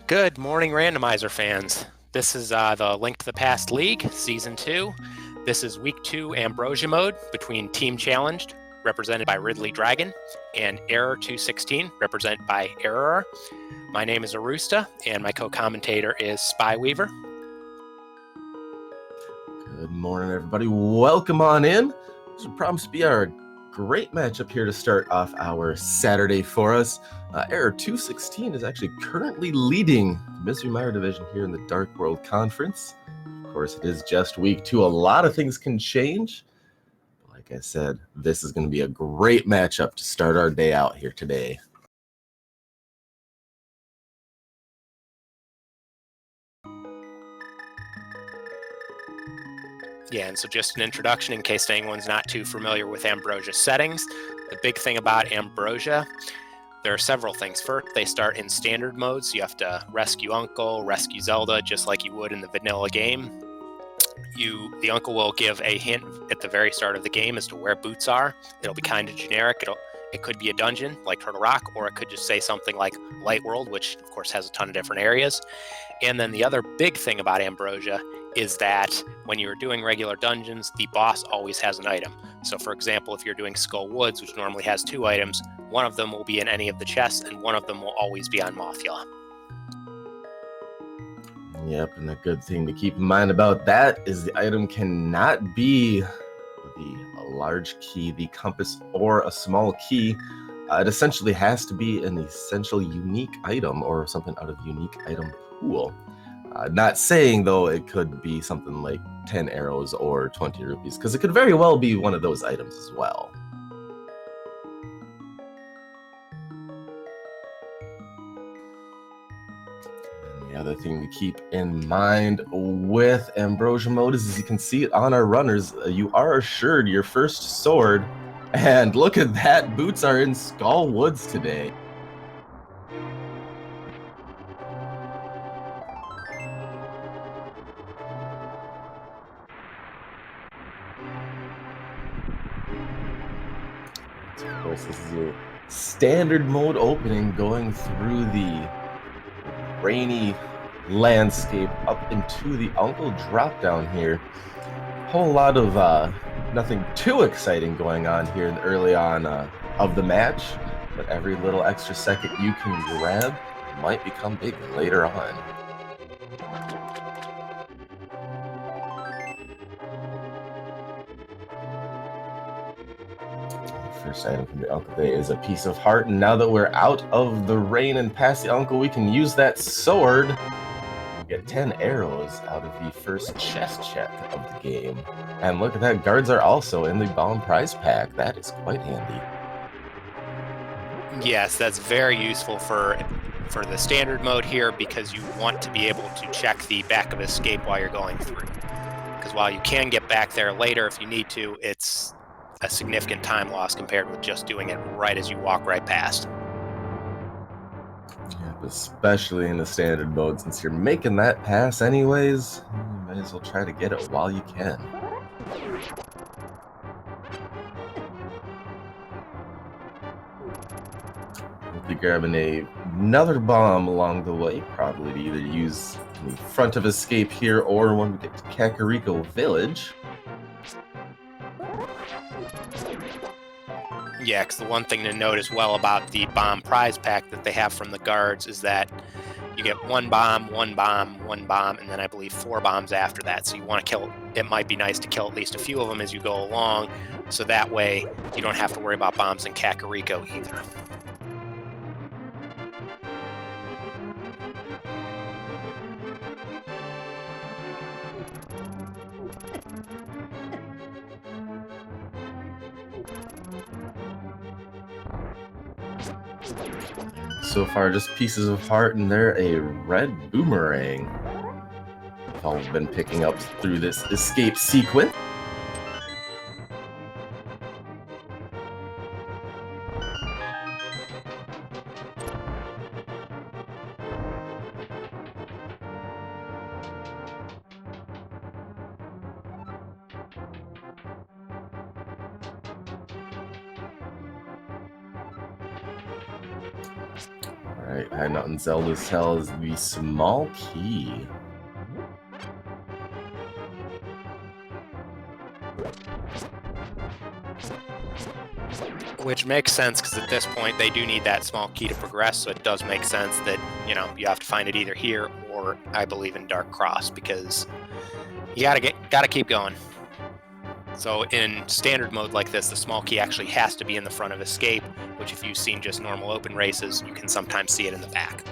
Good morning, Randomizer fans. This is the Link to the Past League, Season 2. This is Week 2 Ambrosia mode between Team Challenged, represented by RidleyDragon, and Error 216, represented by Eriror. My name is Arusta, and my co-commentator is Spyweaver. Good morning, everybody. Welcome on in. This will promise to be our great matchup here to start off our Saturday for us. Error 216 is actually currently leading the Mystery Mire division here in the Dark World Conference. Of course, it is just week 2. A lot of things can change. Like I said, this is going to be a great matchup to start our day out here today. Yeah, and so just an introduction in case anyone's not too familiar with Ambrosia settings. The big thing about Ambrosia, there are several things. First, they start in standard mode, so you have to rescue Uncle, rescue Zelda, just like you would in the vanilla game. The Uncle will give a hint at the very start of the game as to where boots are. It'll be kind of generic. It could be a dungeon like Turtle Rock, or it could just say something like Light World, which of course has a ton of different areas. And then the other big thing about Ambrosia is that when you're doing regular dungeons, the boss always has an item. So for example, if you're doing Skull Woods, which normally has 2 items, one of them will be in any of the chests, and one of them will always be on Mothula. Yep, and the good thing to keep in mind about that is the item cannot be the large key, the compass, or a small key. It essentially has to be an essential unique item or something out of the unique item pool. Not saying, though, it could be something like 10 arrows or 20 rupees, because it could very well be one of those items as well. The other thing to keep in mind with Ambrosia mode is, as you can see it on our runners, you are assured your first sword. And look at that, boots are in Skull Woods today. Of course, this is your standard mode opening, going through the rainy landscape up into the Uncle drop down here. Whole lot of nothing too exciting going on here early on of the match, but every little extra second you can grab might become big later on. First item from the Uncle today is a piece of heart, and now that we're out of the rain and past the Uncle, we can use that sword and get 10 arrows out of the first chest check of the game. And look at that, guards are also in the bomb prize pack. That is quite handy. Yes, that's very useful for the standard mode here, because you want to be able to check the back of escape while you're going through. Because while you can get back there later if you need to, it's a significant time loss compared with just doing it right as you walk right past. Yep, especially in the standard mode, since you're making that pass anyways, you might as well try to get it while you can. We'll be grabbing another bomb along the way, probably to either use in the front of escape here or when we get to Kakariko Village. Yeah, because the one thing to note as well about the bomb prize pack that they have from the guards is that you get 1 bomb, 1 bomb, 1 bomb, and then I believe 4 bombs after that. So you want to kill, it might be nice to kill at least a few of them as you go along, so that way you don't have to worry about bombs in Kakariko either. So far, just pieces of heart, and they're a red boomerang. We've all been picking up through this escape sequence. Alright, hiding out in Zelda's cell is the small key. Which makes sense because at this point they do need that small key to progress, so it does make sense that, you know, you have to find it either here or, I believe, in Dark Cross, because you gotta keep going. So in standard mode like this, the small key actually has to be in the front of escape, which if you've seen just normal open races, you can sometimes see it in the back.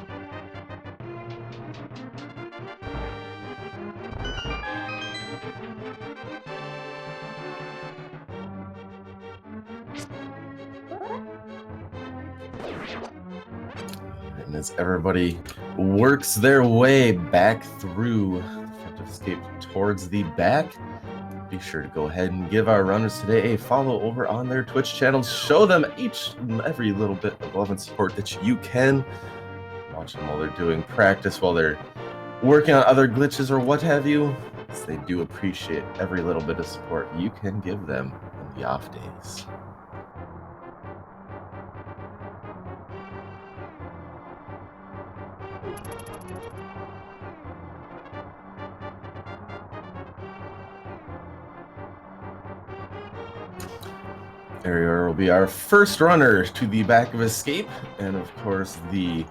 And as everybody works their way back through the front of escape towards the back, be sure to go ahead and give our runners today a follow over on their Twitch channels. Show them each and every little bit of love and support that you can. Watch them while they're doing practice, while they're working on other glitches or what have you. Because they do appreciate every little bit of support you can give them on the off days. Eriror will be our first runner to the back of escape, and of course the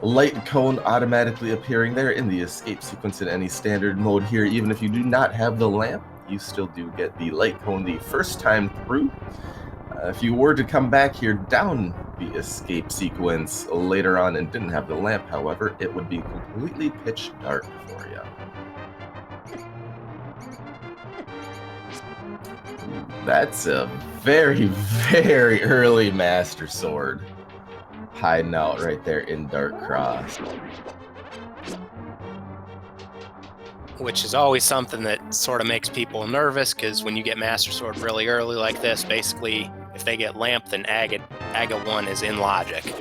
light cone automatically appearing there in the escape sequence in any standard mode here. Even if you do not have the lamp, you still do get the light cone the first time through. If you were to come back here down the escape sequence later on and didn't have the lamp, however, it would be completely pitch dark for you. That's a very, very early Master Sword hiding out right there in Dark Cross. Which is always something that sort of makes people nervous, because when you get Master Sword really early like this, basically, if they get Lamp, then Aga 1 is in logic,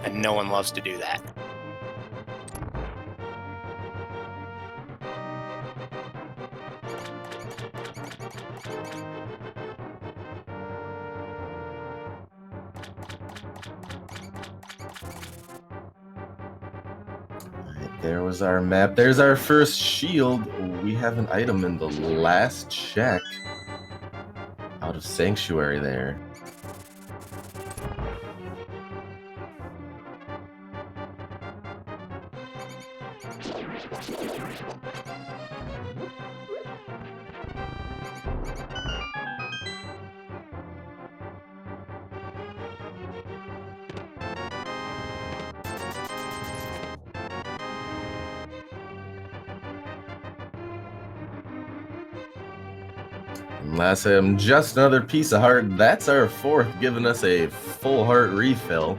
and no one loves to do that. There was our map. There's our first shield. We have an item in the last check out of Sanctuary there. And last item, just another piece of heart. That's our fourth, giving us a full heart refill.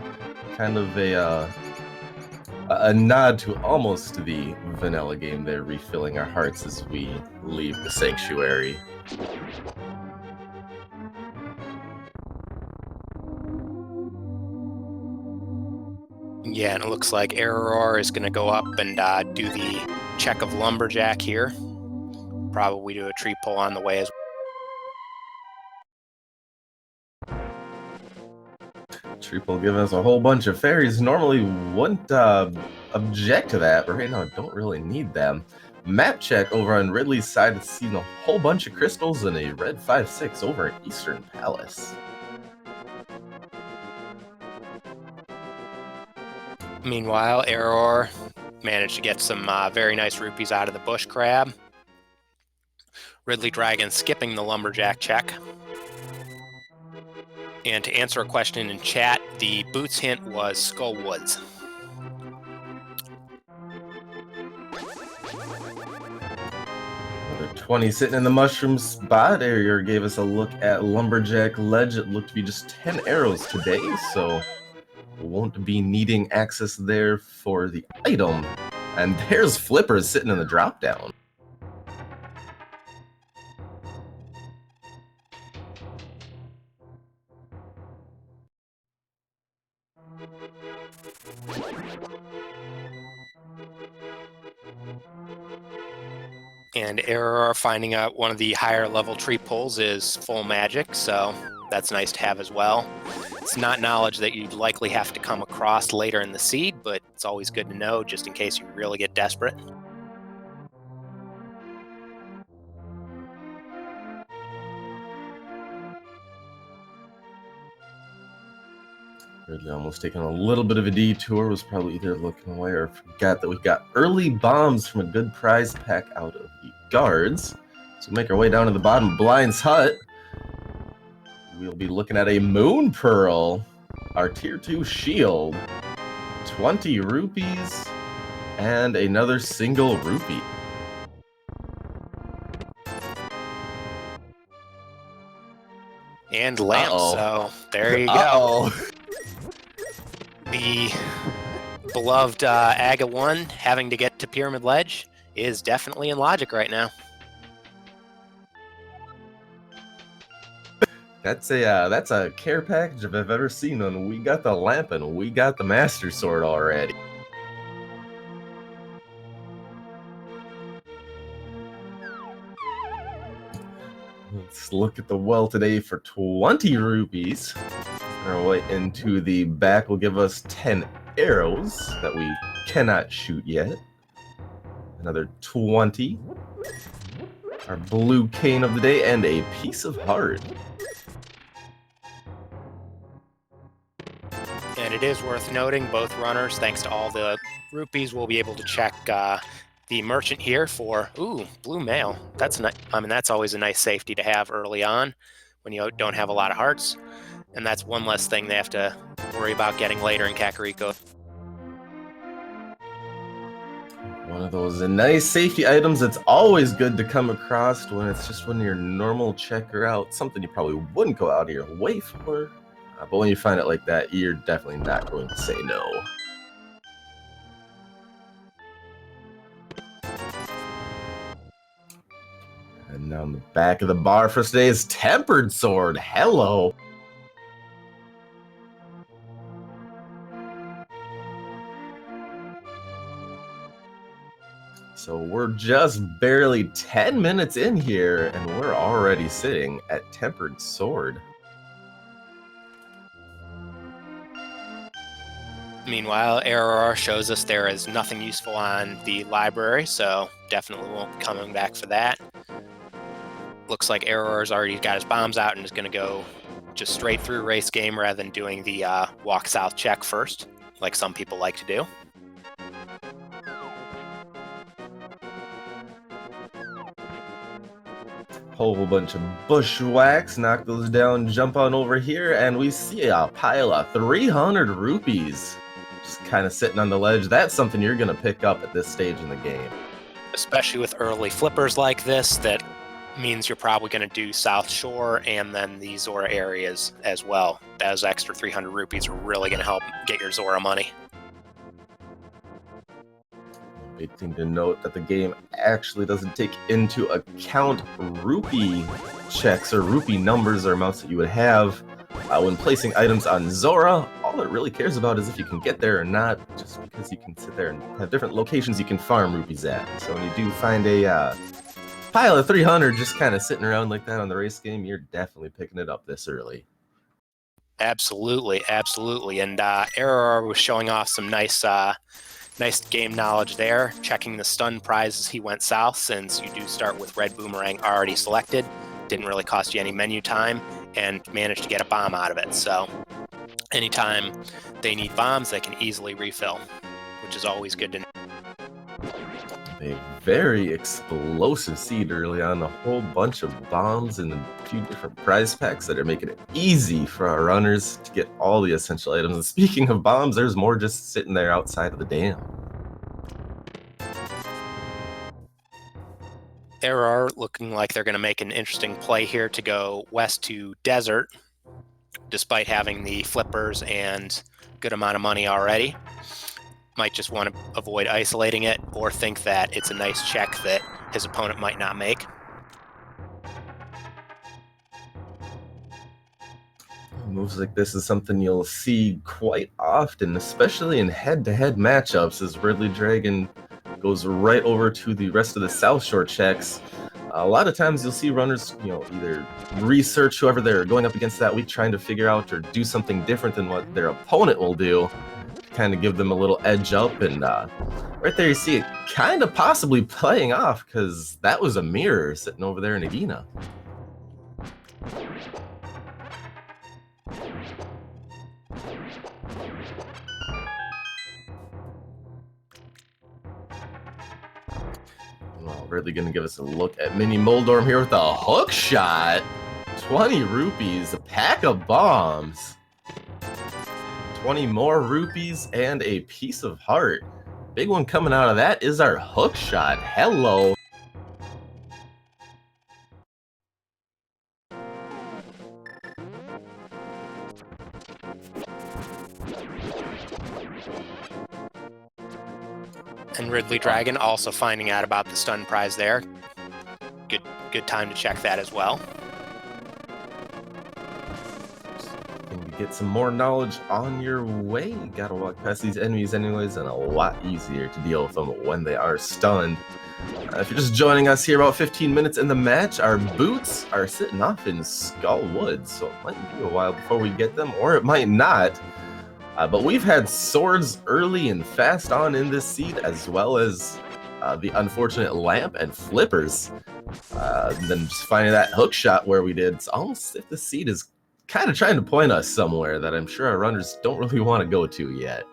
Kind of a nod to almost the vanilla game there, refilling our hearts as we leave the Sanctuary. Yeah, and it looks like Eriror is going to go up and do the check of Lumberjack here. Probably do a tree pull on the way as well. Tree pull giving us a whole bunch of fairies. Normally wouldn't object to that, but right now I don't really need them. Map check over on Ridley's side, it's seen a whole bunch of crystals and a red 5/6 over at Eastern Palace. Meanwhile, Eriror managed to get some very nice rupees out of the bush crab. RidleyDragon skipping the Lumberjack check. And to answer a question in chat, the boots hint was Skull Woods. Another 20 sitting in the mushroom spot. Eriror gave us a look at Lumberjack Ledge. It looked to be just 10 arrows today, so we won't be needing access there for the item. And there's Flippers sitting in the drop down. And Eriror finding out one of the higher level tree pulls is full magic, so that's nice to have as well. It's not knowledge that you'd likely have to come across crossed later in the seed, but it's always good to know just in case you really get desperate. Ridley almost taking a little bit of a detour, was probably either looking away or forgot that we got early bombs from a good prize pack out of the guards. So make our way down to the bottom of Blind's hut. We'll be looking at a Moon Pearl, our Tier 2 shield, 20 rupees, and another single rupee. And lamp, so there you go. The beloved Aga 1 having to get to Pyramid Ledge is definitely in logic right now. That's a care package if I've ever seen one. We got the lamp and we got the Master Sword already. Let's look at the well today for 20 rupees. Our way into the back will give us 10 arrows that we cannot shoot yet. Another 20. Our blue cane of the day and a piece of heart. And it is worth noting, both runners, thanks to all the rupees, will be able to check the merchant here for, blue mail. That's that's always a nice safety to have early on when you don't have a lot of hearts. And that's one less thing they have to worry about getting later in Kakariko. One of those nice safety items that's always good to come across when it's just when your normal checker out, something you probably wouldn't go out of your way for. But when you find it like that, you're definitely not going to say no. And on the back of the bar for today is Tempered Sword. Hello. So we're just barely 10 minutes in here, and we're already sitting at Tempered Sword. Meanwhile, Eriror shows us there is nothing useful on the library, so definitely won't be coming back for that. Looks like Eriror's already got his bombs out and is going to go just straight through race game rather than doing the walk south check first, like some people like to do. Whole bunch of bushwhacks, knock those down, jump on over here, and we see a pile of 300 rupees. Just kind of sitting on the ledge. That's something you're going to pick up at this stage in the game. Especially with early flippers like this, that means you're probably going to do South Shore and then the Zora areas as well. Those extra 300 rupees are really going to help get your Zora money. Big thing to note that the game actually doesn't take into account rupee checks or rupee numbers or amounts that you would have when placing items on Zora. All it really cares about is if you can get there or not, just because you can sit there and have different locations you can farm rupees at. So when you do find a pile of 300 just kind of sitting around like that on the race game, you're definitely picking it up this early. Absolutely, absolutely. And Eriror was showing off some nice game knowledge there, checking the stun prize as he went south, since you do start with red boomerang already selected. Didn't really cost you any menu time, and managed to get a bomb out of it. So anytime they need bombs, they can easily refill, which is always good to know. A very explosive seed early on, a whole bunch of bombs and a few different prize packs that are making it easy for our runners to get all the essential items. And speaking of bombs, there's more just sitting there outside of the dam. Eriror looking like they're going to make an interesting play here to go west to Desert, despite having the flippers and good amount of money already. Might just want to avoid isolating it, or think that it's a nice check that his opponent might not make. Moves like this is something you'll see quite often, especially in head-to-head matchups, as RidleyDragon goes right over to the rest of the South Shore checks. A lot of times you'll see runners, either research whoever they're going up against that week, trying to figure out or do something different than what their opponent will do, kind of give them a little edge up. And right there you see it kind of possibly playing off, because that was a mirror sitting over there in Agina. Well, really going to give us a look at Mini Moldorm here with a hook shot. 20 rupees, a pack of bombs. 20 more rupees and a piece of heart. Big one coming out of that is our hook shot. Hello. And RidleyDragon also finding out about the stun prize there. Good time to check that as well. Can you get some more knowledge on your way? You gotta walk past these enemies anyways, and a lot easier to deal with them when they are stunned. If you're just joining us here about 15 minutes in the match, our boots are sitting off in Skull Woods, so it might be a while before we get them, or it might not. But we've had swords early and fast on in this seed, as well as the unfortunate lamp and flippers. And then just finding that hook shot where we did, it's almost if the seed is kind of trying to point us somewhere that I'm sure our runners don't really want to go to yet.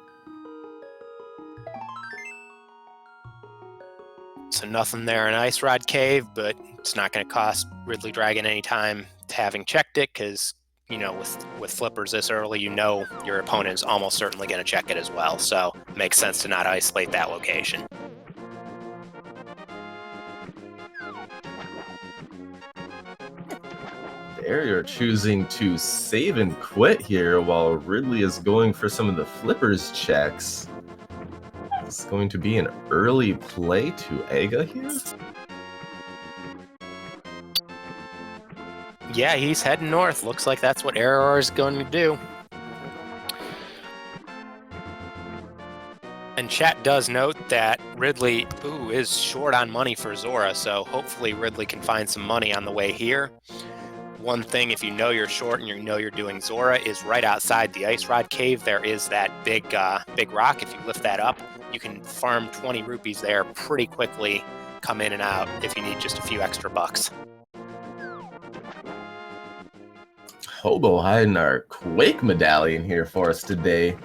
So nothing there in Ice Rod Cave, but it's not going to cost RidleyDragon any time having checked it, because you know, with flippers this early, you know your opponent is almost certainly going to check it as well, so it makes sense to not isolate that location. Eriror choosing to save and quit here while Ridley is going for some of the flippers checks. It's going to be an early play to Aga here. Yeah, he's heading north. Looks like that's what Eriror is going to do. And chat does note that Ridley is short on money for Zora, so hopefully Ridley can find some money on the way here. One thing, if you know you're short and you know you're doing Zora, is right outside the Ice Rod Cave, there is that big rock. If you lift that up, you can farm 20 rupees there pretty quickly, come in and out if you need just a few extra bucks. Hobo hiding our Quake medallion here for us today.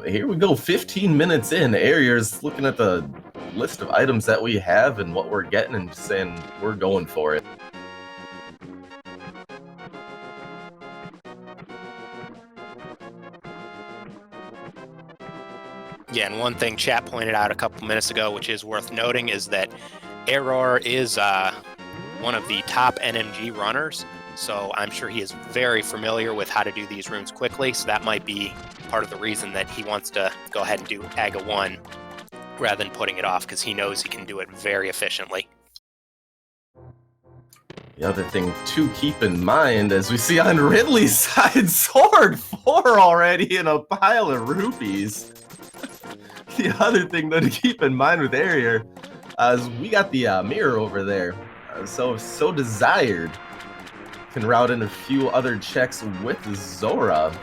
Here we go, 15 minutes in. Eriror's looking at the list of items that we have and what we're getting and saying we're going for it. Yeah, and one thing chat pointed out a couple minutes ago, which is worth noting, is that Eriror is one of the top NMG runners. So I'm sure he is very familiar with how to do these rooms quickly, so that might be part of the reason that he wants to go ahead and do Aga 1 rather than putting it off, because he knows he can do it very efficiently. The other thing to keep in mind, as we see on Ridley's side, Sword 4 already in a pile of rupees. The other thing though to keep in mind with Eriror is we got the mirror over there, so desired can route in a few other checks with Zora,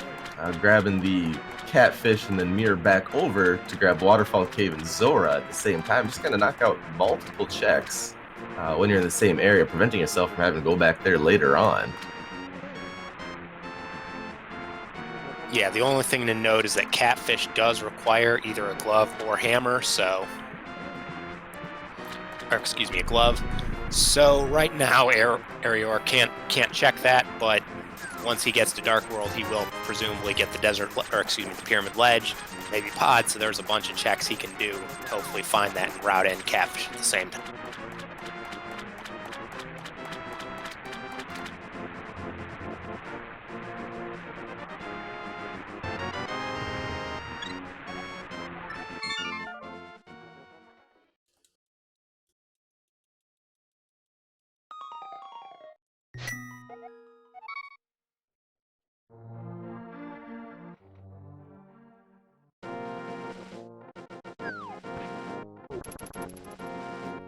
grabbing the catfish and then mirror back over to grab Waterfall Cave and Zora at the same time. Just kind of knock out multiple checks when you're in the same area, preventing yourself from having to go back there later on. Yeah, the only thing to note is that catfish does require either a glove or hammer, a glove. So right now, Eriror can't check that, but once he gets to Dark World, he will presumably get the the Pyramid Ledge, maybe Pod. So there's a bunch of checks he can do to hopefully find that and route in catfish at the same time.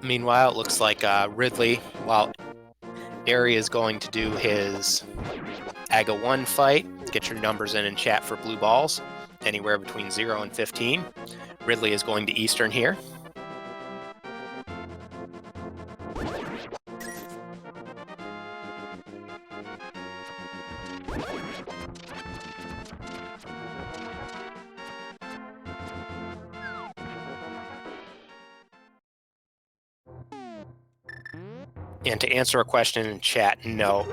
Meanwhile, it looks like Ridley, while Ari is going to do his Aga 1 fight, get your numbers in chat for blue balls. anywhere between 0 and 15. Ridley is going to Eastern here. And to answer a question in chat, no.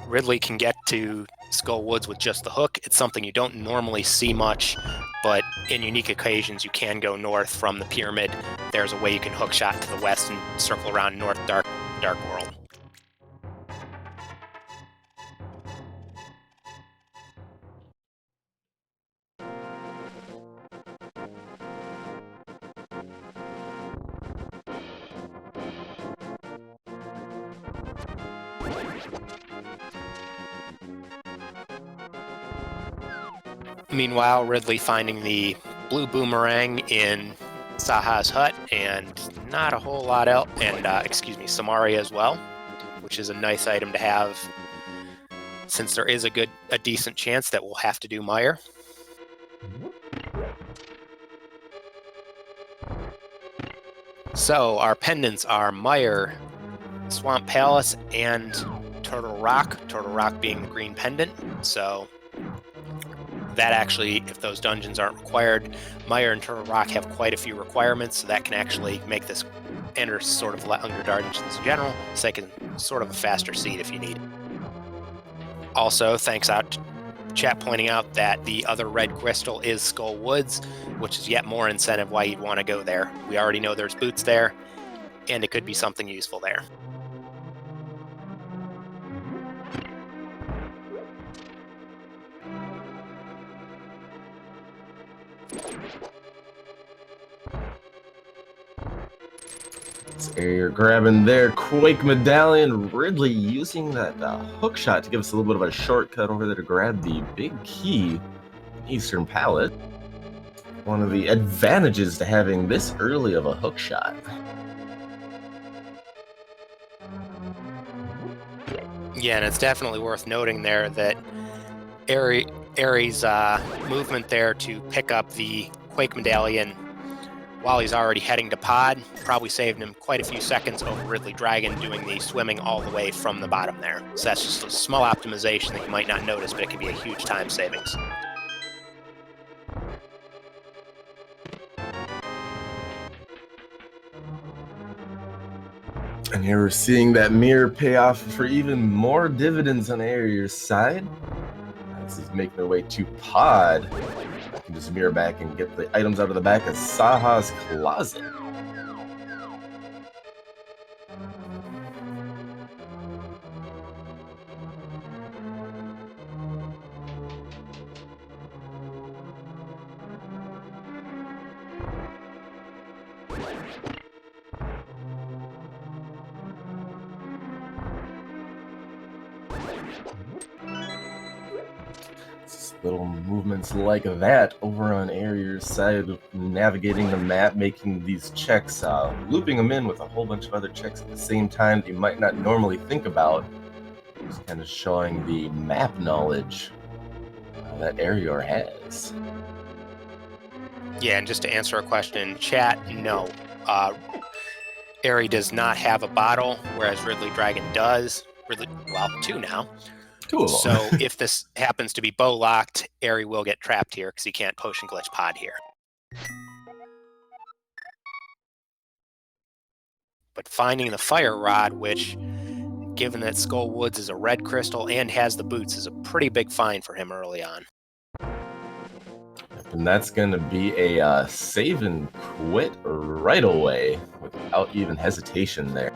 Ridley can get to Skull Woods with just the hook. It's something you don't normally see much, but in unique occasions you can go north from the pyramid. There's a way you can hook shot to the west and circle around North Dark World. Meanwhile, Ridley finding the blue boomerang in Saha's hut, and not a whole lot else, and Samaria as well, which is a nice item to have, since there is a decent chance that we'll have to do Mire. So our pendants are Mire, Swamp Palace, and Turtle Rock. Turtle Rock being the green pendant. So that actually, if those dungeons aren't required, Mire and Turtle Rock have quite a few requirements, so that can actually make this enter sort of Unger dungeons in general, second sort of a faster seed if you need it. Also, thanks out to chat pointing out that the other red crystal is Skull Woods, which is yet more incentive why you'd want to go there. We already know there's boots there, and it could be something useful there. You're grabbing their Quake Medallion. Ridley using that hook shot to give us a little bit of a shortcut over there to grab the big key, Eastern Palette. One of the advantages to having this early of a hook shot. Yeah, and it's definitely worth noting there that Ares' movement there to pick up the Quake Medallion while he's already heading to pod probably saved him quite a few seconds over RidleyDragon doing the swimming all the way from the bottom there. So that's just a small optimization that you might not notice, but it can be a huge time savings. And here we're seeing that mirror pay off for even more dividends on Eriror's side. As he's making their way to pod, I can just mirror back and get the items out of the back of Saha's closet. Little movements like that over on Eriror's side, navigating the map, making these checks, looping them in with a whole bunch of other checks at the same time that you might not normally think about. Just kind of showing the map knowledge that Eriror has. Yeah, and just to answer a question in chat, no. Eri does not have a bottle, whereas RidleyDragon does. Well, two now. Cool. So if this happens to be bow locked, Eri will get trapped here because he can't potion glitch pod here. But finding the fire rod, which, given that Skull Woods is a red crystal and has the boots, is a pretty big find for him early on. And that's going to be a save and quit right away without even hesitation there.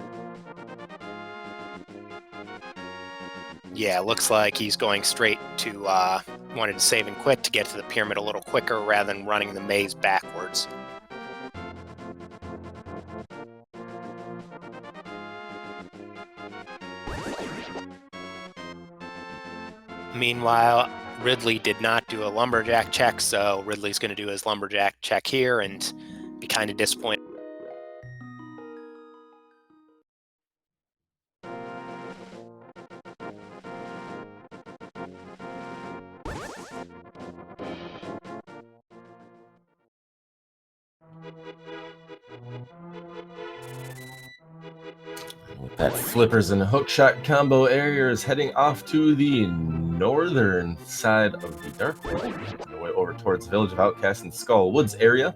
Yeah, looks like he's going straight to, wanted to save and quit to get to the pyramid a little quicker rather than running the maze backwards. Meanwhile, Ridley did not do a lumberjack check, so Ridley's going to do his lumberjack check here and be kind of disappointed. That flippers and hookshot combo area is heading off to the northern side of the Dark World, on the way over towards the Village of Outcasts and Skull Woods area.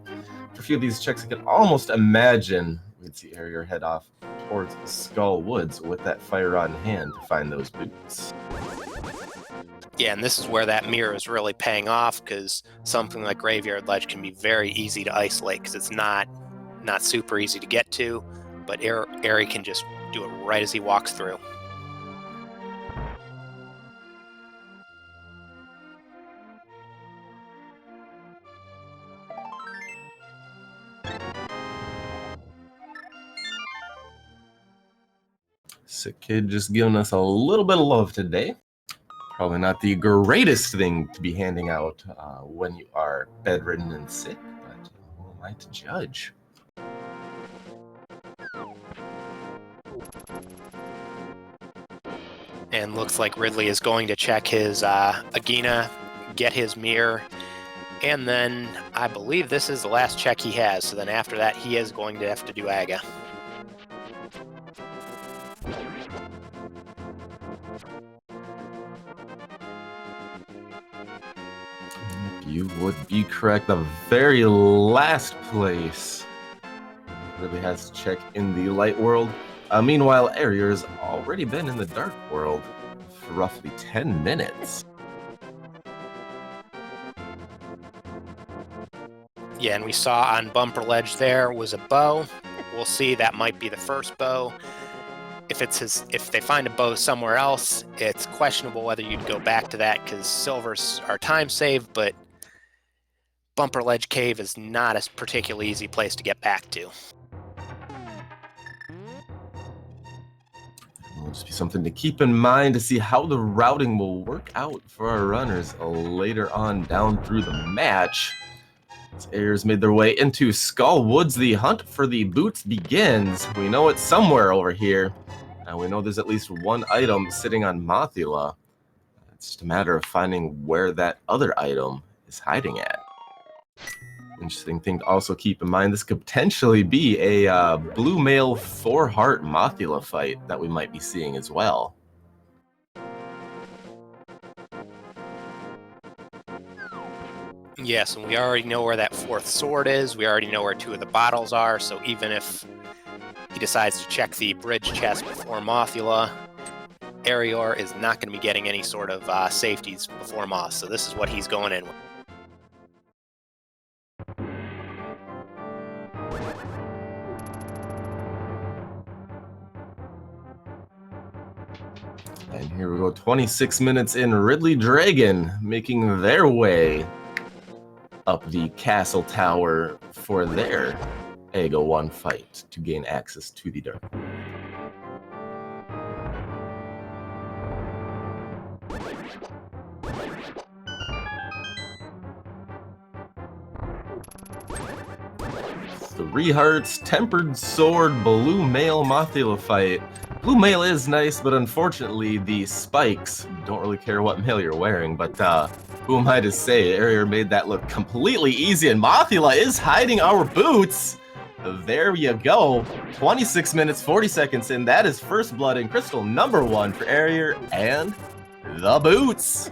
For a few of these checks, I can almost imagine we'd see Eriror head off towards Skull Woods with that fire rod in hand to find those boots. Yeah, and this is where that mirror is really paying off, because something like Graveyard Ledge can be very easy to isolate, because it's not super easy to get to, but Eri can just do it right as he walks through. Sick Kid just giving us a little bit of love today. Probably not the greatest thing to be handing out when you are bedridden and sick, but who am I to judge? And looks like Ridley is going to check his Agina, get his mirror, and then I believe this is the last check he has, so then after that he is going to have to do Aga. You would be correct. The very last place Ridley has to check in the light world. Meanwhile, Eriror has already been in the dark world for roughly 10 minutes. Yeah, and we saw on Bumper Ledge there was a bow. We'll see, that might be the first bow. If they find a bow somewhere else, it's questionable whether you'd go back to that, because silvers are time saved, but Bumper Ledge Cave is not a particularly easy place to get back to. It'll just be something to keep in mind to see how the routing will work out for our runners later on down through the match. As Eriror's made their way into Skull Woods, the hunt for the boots begins. We know it's somewhere over here. And we know there's at least one item sitting on Mothula. It's just a matter of finding where that other item is hiding at. Interesting thing to also keep in mind, this could potentially be a blue male 4-heart Mothula fight that we might be seeing as well. Yes, and we already know where that 4th sword is. We already know where 2 of the bottles are, so even if he decides to check the bridge chest before Mothula, Eriror is not going to be getting any sort of safeties before Moth, so this is what he's going in with. And here we go, 26 minutes in, RidleyDragon making their way up the castle tower for their Aga 1 fight to gain access to the Dark World. Three hearts, tempered sword, blue male Mothula fight. Blue mail is nice, but unfortunately the spikes don't really care what mail you're wearing, but who am I to say? Eriror made that look completely easy, and Mothula is hiding our boots! There you go. 26 minutes, 40 seconds in. That is First Blood and Crystal number 1 for Eriror and the boots.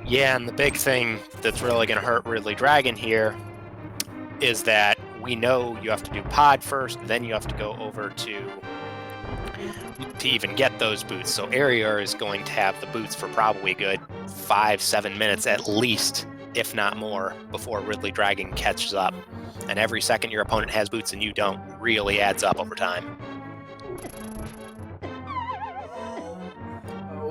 Yeah, and the big thing that's really going to hurt RidleyDragon here is that we know you have to do pod first, then you have to go over to even get those boots. So Eriror is going to have the boots for probably a good 5-7 minutes at least, if not more, before RidleyDragon catches up. And every second your opponent has boots and you don't really adds up over time.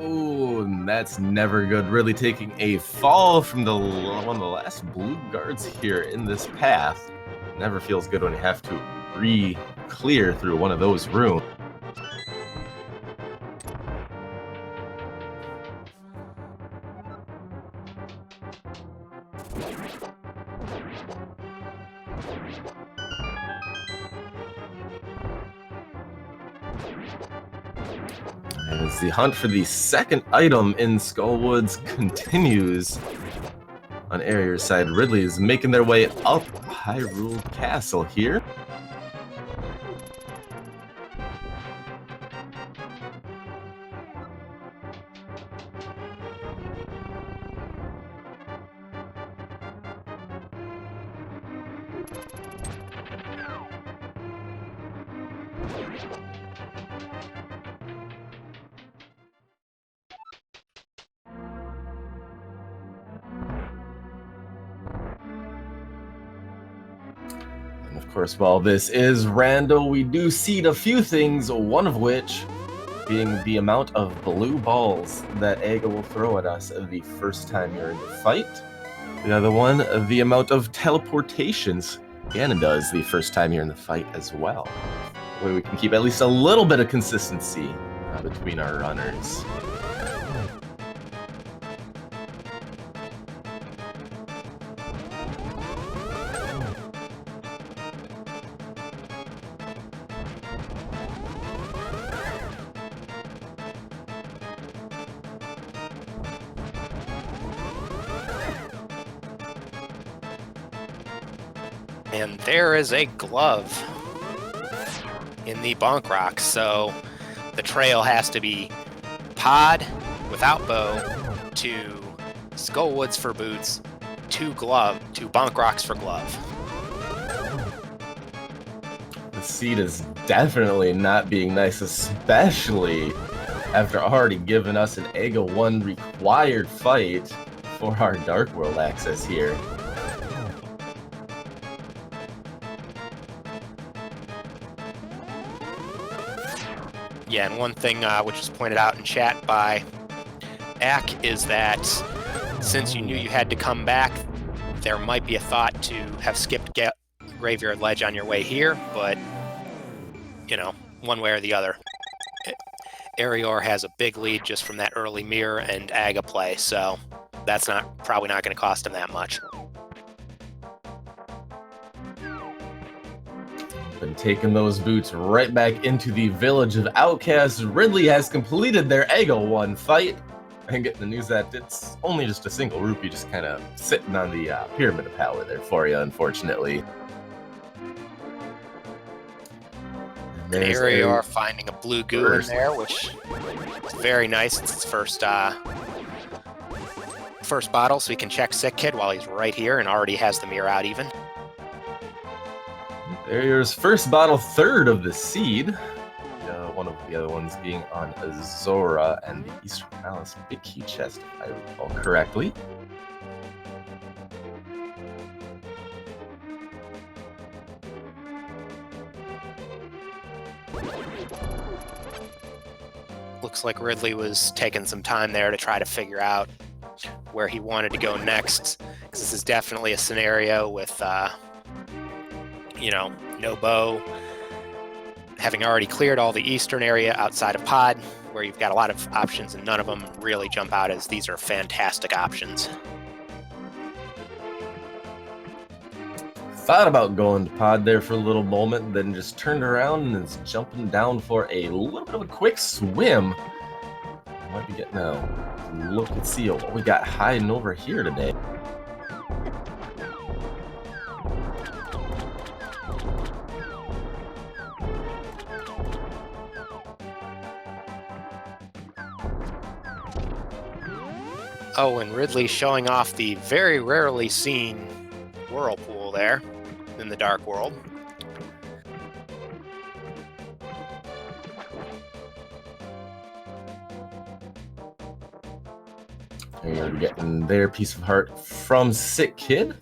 Oh, that's never good. Really taking a fall from one of the last blue guards here in this path. Never feels good when you have to re-clear through one of those rooms. And as the hunt for the second item in Skull Woods continues, On Eriror's side, Ridley is making their way up Hyrule Castle here. And of course, while this is rando, we do seed a few things, one of which being the amount of blue balls that Aga will throw at us the first time you're in the fight. The other one, the amount of teleportations Ganon does the first time you're in the fight as well. That way we can keep at least a little bit of consistency between our runners. And there is a glove in the bonk rock, so the trail has to be pod without bow to Skullwoods for boots to bonk rocks for glove. The seed is definitely not being nice, especially after already giving us an Aga 1 required fight for our Dark World access here. Yeah, and one thing which was pointed out in chat by Ack is that since you knew you had to come back, there might be a thought to have skipped Graveyard Ledge on your way here, but, you know, one way or the other. Eriror has a big lead just from that early mirror and Aga play, so that's probably not going to cost him that much. And taking those boots right back into the village of outcasts, Ridley has completed their Aga 1 fight and getting the news that it's only just a single rupee just kind of sitting on the pyramid of power there for you, unfortunately. And Eriror finding a blue goo in there, which is very nice. It's his first bottle, so he can check Sick Kid while he's right here and already has the mirror out even. Eriror's first bottle, third of the seed. One of the other ones being on Azora and the Eastern Palace Big Key chest, if I recall correctly. Looks like Ridley was taking some time there to try to figure out where he wanted to go next, because this is definitely a scenario with no bow, having already cleared all the eastern area outside of pod, where you've got a lot of options and none of them really jump out as these are fantastic options. Thought about going to pod there for a little moment, then just turned around and is jumping down for a little bit of a quick swim. Might be getting a look and see what we got hiding over here today. Oh, and Ridley showing off the very rarely seen whirlpool there in the Dark World. They're getting their piece of heart from Sick Kid.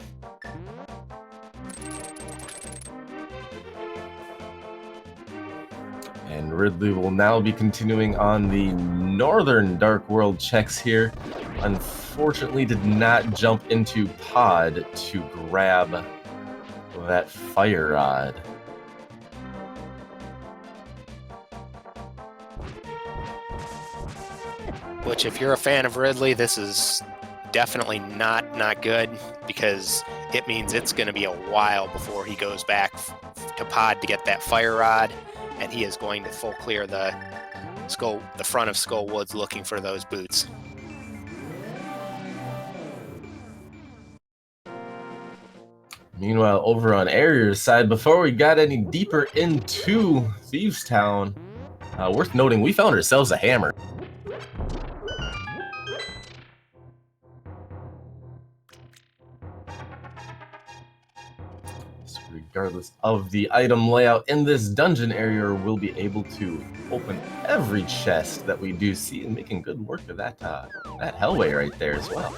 And Ridley will now be continuing on the northern Dark World checks here. Unfortunately, did not jump into pod to grab that fire rod. Which, if you're a fan of Ridley, this is definitely not good, because it means it's going to be a while before he goes back to pod to get that fire rod, and he is going to full clear the front of Skullwoods looking for those boots. Meanwhile, over on Eriror's side, before we got any deeper into Thieves Town, worth noting, we found ourselves a hammer. So regardless of the item layout in this dungeon area, we'll be able to open every chest that we do see, and making good work of that hellway right there as well.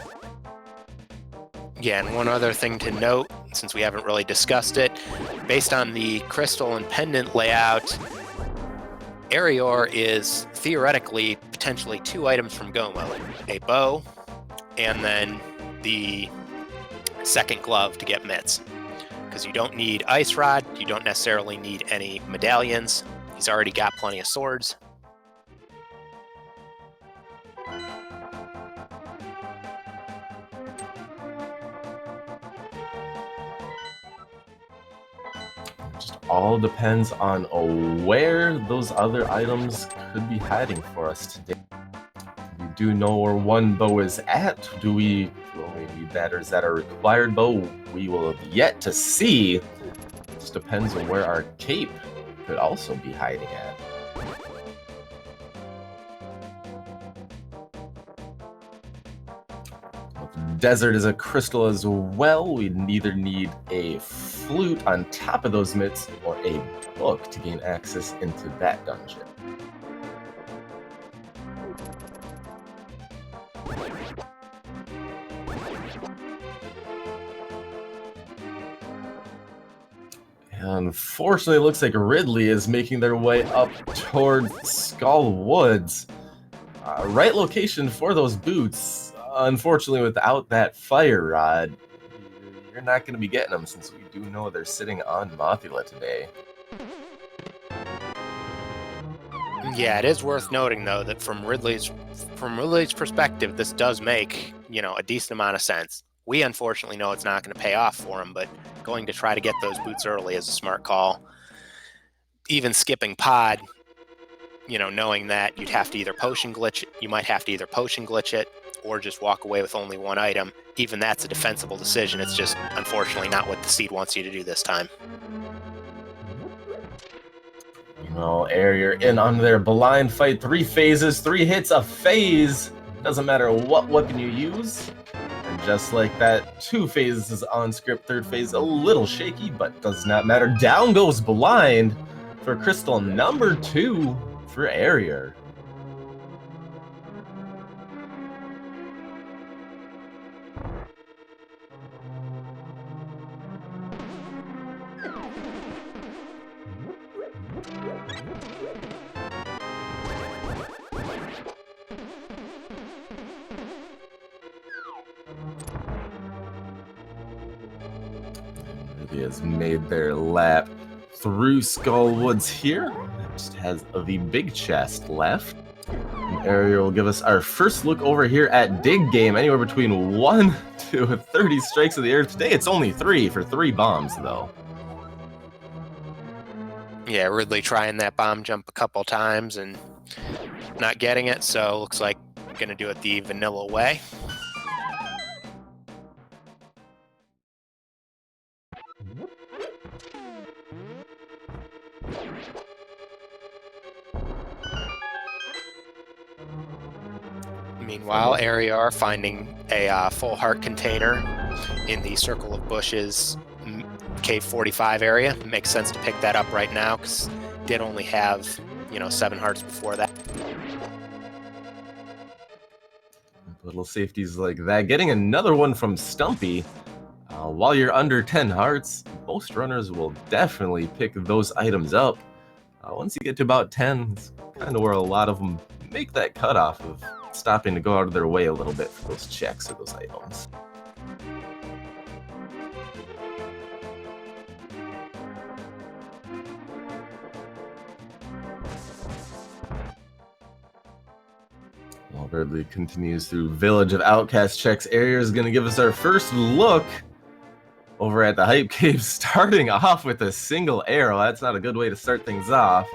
Yeah, and one other thing to note, since we haven't really discussed it, based on the crystal and pendant layout, Eriror is theoretically potentially 2 items from go mode. A bow, and then the second glove to get mitts. Because you don't need Ice Rod, you don't necessarily need any medallions. He's already got plenty of swords. Just all depends on where those other items could be hiding for us today. We do know where one bow is at. Do we need that, or is that a required bow? We will have yet to see. It just depends on where our cape could also be hiding at. Desert is a crystal as well. We'd either need a flute on top of those mitts or a book to gain access into that dungeon. Unfortunately, it looks like Ridley is making their way up toward Skull Woods. Right location for those boots. Unfortunately, without that fire rod, you're not going to be getting them, since we do know they're sitting on Mothula today. Yeah, it is worth noting, though, that from Ridley's perspective, this does make, a decent amount of sense. We unfortunately know it's not going to pay off for him, but going to try to get those boots early is a smart call. Even skipping pod, knowing that you might have to either potion glitch it, or just walk away with only one item. Even that's a defensible decision. It's just, unfortunately, not what the seed wants you to do this time. Eriror in on their blind fight. 3 phases, 3 hits a phase. Doesn't matter what weapon you use. And just like that, 2 phases on script. 3rd phase a little shaky, but does not matter. Down goes blind for crystal number 2 for Eriror. He has made their lap through Skull Woods here. It just has the big chest left. And Eriror will give us our first look over here at Dig Game, anywhere between 1 to 30 strikes of the air. Today it's only 3 for 3 bombs, though. Yeah, Ridley trying that bomb jump a couple times and not getting it, so looks like going to do it the vanilla way. Meanwhile, Eriror finding a full heart container in the Circle of Bushes Cave 45 area. Makes sense to pick that up right now, because did only have, 7 hearts before that. Little safeties like that. Getting another one from Stumpy. While you're under 10 hearts, most runners will definitely pick those items up. Once you get to about 10, it's kind of where a lot of them make that cutoff of stopping to go out of their way a little bit for those checks or those items. While Ridley continues through Village of Outcast checks, Eriror is going to give us our first look over at the Hype Cave, starting off with a single arrow. That's not a good way to start things off.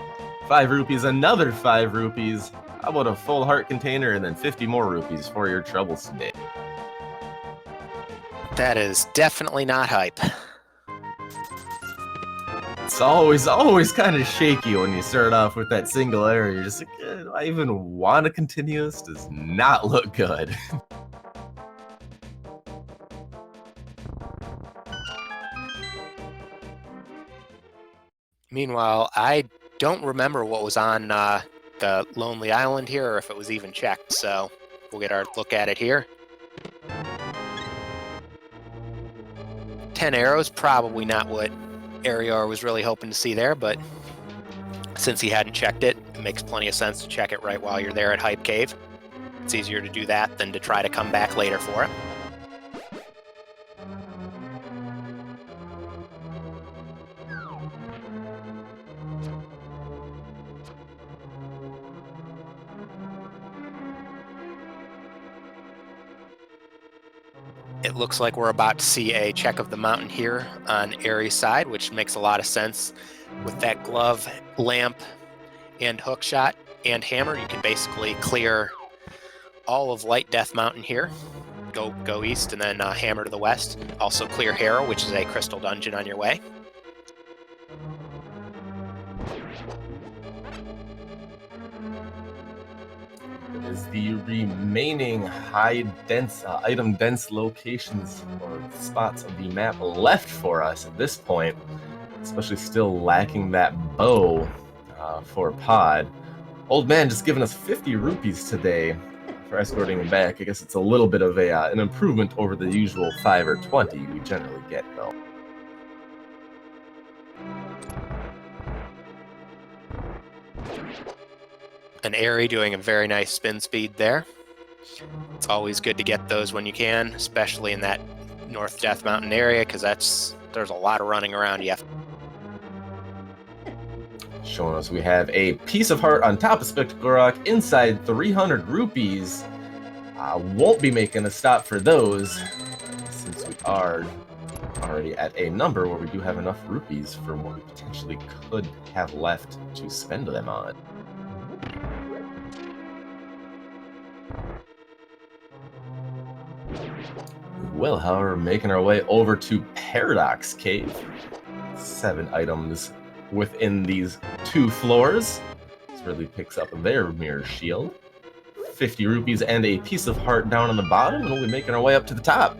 5 rupees, another 5 rupees. How about a full heart container and then 50 more rupees for your troubles today? That is definitely not hype. It's always kind of shaky when you start off with that single area. You're just like, do I even want to continue? This does not look good. Meanwhile, I don't remember what was on the Lonely Island here, or if it was even checked, so we'll get our look at it here. 10 arrows, probably not what Eriror was really hoping to see there, but since he hadn't checked it, it makes plenty of sense to check it right while you're there at Hype Cave. It's easier to do that than to try to come back later for it. It looks like we're about to see a check of the mountain here on Eri's side, which makes a lot of sense. With that glove, lamp, and hook shot and hammer, you can basically clear all of Light Death Mountain here. Go east and then hammer to the west. Also clear Harrow, which is a crystal dungeon on your way. Is the remaining high dense item dense locations or spots of the map left for us at this point, especially still lacking that bow for Pod. Old man just giving us 50 rupees today for escorting him back. I guess it's a little bit of an improvement over the usual 5 or 20 we generally get though. And Eri doing a very nice spin speed there. It's always good to get those when you can, especially in that North Death Mountain area, because there's a lot of running around. You have Showing us we have a piece of heart on top of Spectacle Rock, inside 300 rupees. Won't be making a stop for those, since we are already at a number where we do have enough rupees for what we potentially could have left to spend them on. We will, however, making our way over to Paradox Cave. 7 items within these 2 floors. This really picks up their mirror shield. 50 rupees and a piece of heart down on the bottom, and we'll be making our way up to the top.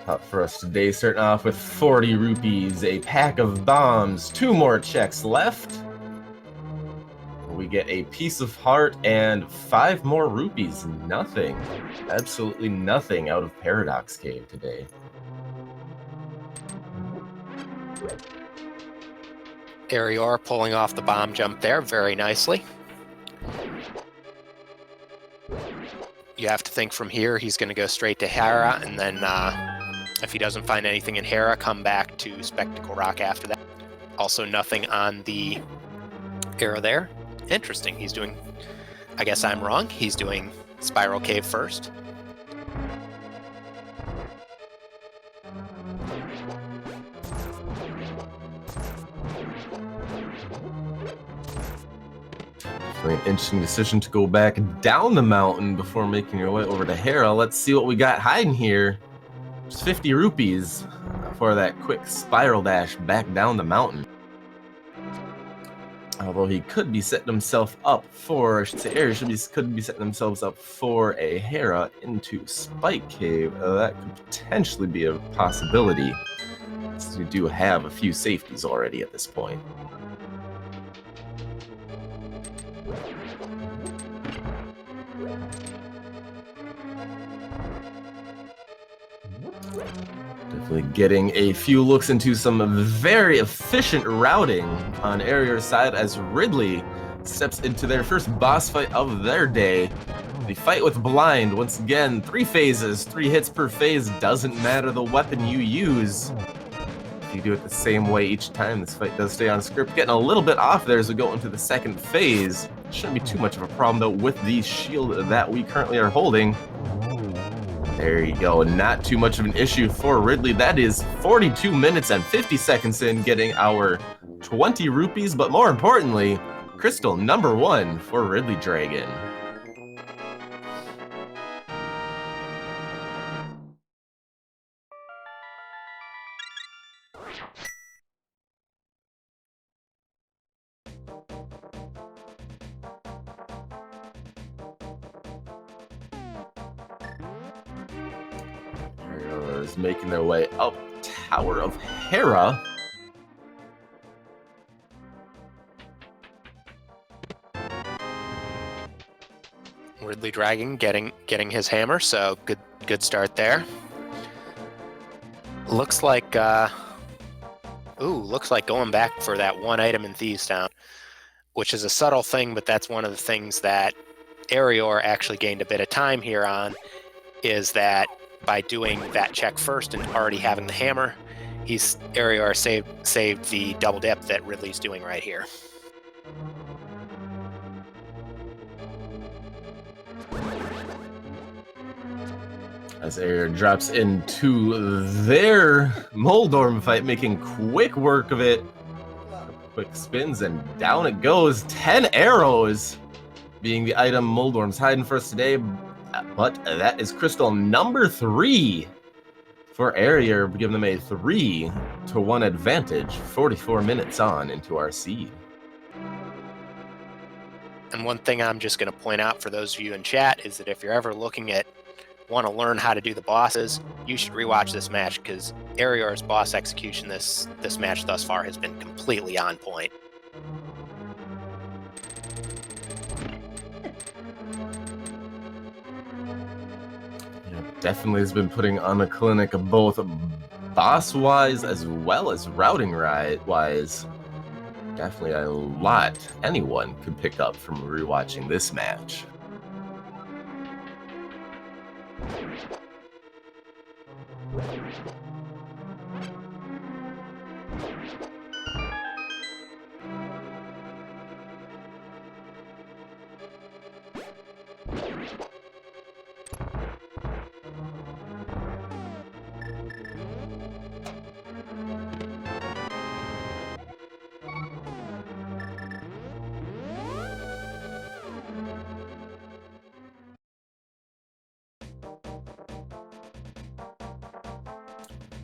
Up for us today, starting off with 40 rupees, a pack of bombs, 2 more checks left. We get a piece of heart and 5 more rupees. Nothing, absolutely nothing out of Paradox Cave today. Eriror pulling off the bomb jump there very nicely. You have to think from here he's going to go straight to Hera, and then if he doesn't find anything in Hera, come back to Spectacle Rock after that. Also nothing on the arrow there. Interesting, he's doing, I guess I'm wrong, he's doing Spiral Cave first. Definitely an interesting decision to go back down the mountain before making your way over to Hera. Let's see what we got hiding here. Just 50 rupees for that quick spiral dash back down the mountain. Although he could be setting himself up for, I should say, could be setting themselves up for a Hera into Spike Cave. That could potentially be a possibility, since we do have a few safeties already at this point. Definitely getting a few looks into some very efficient routing on Eriror's side as Ridley steps into their first boss fight of their day. The fight with Blind, once again, 3 phases, 3 hits per phase, doesn't matter the weapon you use. If you do it the same way each time, this fight does stay on script. Getting a little bit off there as we go into the second phase. Shouldn't be too much of a problem though with the shield that we currently are holding. There you go, not too much of an issue for Ridley. That is 42 minutes and 50 seconds in, getting our 20 rupees, but more importantly, crystal number 1 for RidleyDragon. Eriror is making their way up Tower of Hera. RidleyDragon getting his hammer, so good start there. Looks like looks like going back for that one item in Thieves Town, which is a subtle thing, but that's one of the things that Eriror actually gained a bit of time here on, is that by doing that check first and already having the hammer, Eriror saved the double dip that Ridley's doing right here. As Eriror drops into their Moldorm fight, making quick work of it. Quick spins and down it goes. 10 arrows being the item Moldorm's hiding for us today. But that is crystal number 3 for Eriror, giving them a 3-1 advantage 44 minutes on into our seed. And one thing I'm just going to point out for those of you in chat is that if you're ever want to learn how to do the bosses, you should rewatch this match, because Eriror's boss execution this match thus far has been completely on point. Yeah, definitely has been putting on a clinic of both boss-wise as well as routing-wise. Definitely a lot anyone could pick up from rewatching this match.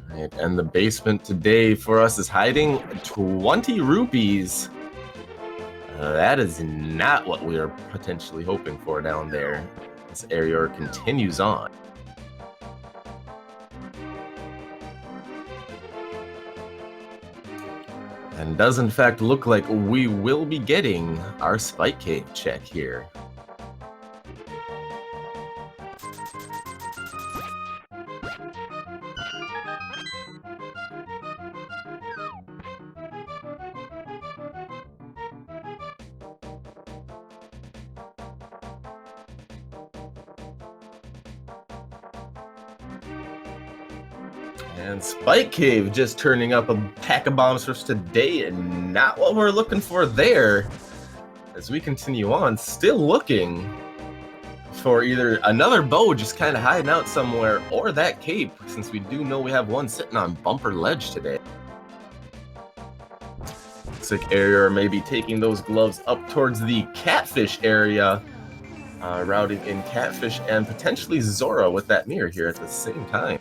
Right, and the basement today for us is hiding 20 rupees. That is not what we are potentially hoping for down there. This Eriror continues on. And does in fact look like we will be getting our Spike Cave check here. And Spike Cave just turning up a pack of bombs for us today, and not what we're looking for there. As we continue on, still looking for either another bow just kind of hiding out somewhere, or that cape, since we do know we have one sitting on Bumper Ledge today. Looks like Eriror may be taking those gloves up towards the Catfish area, routing in Catfish and potentially Zora with that mirror here at the same time.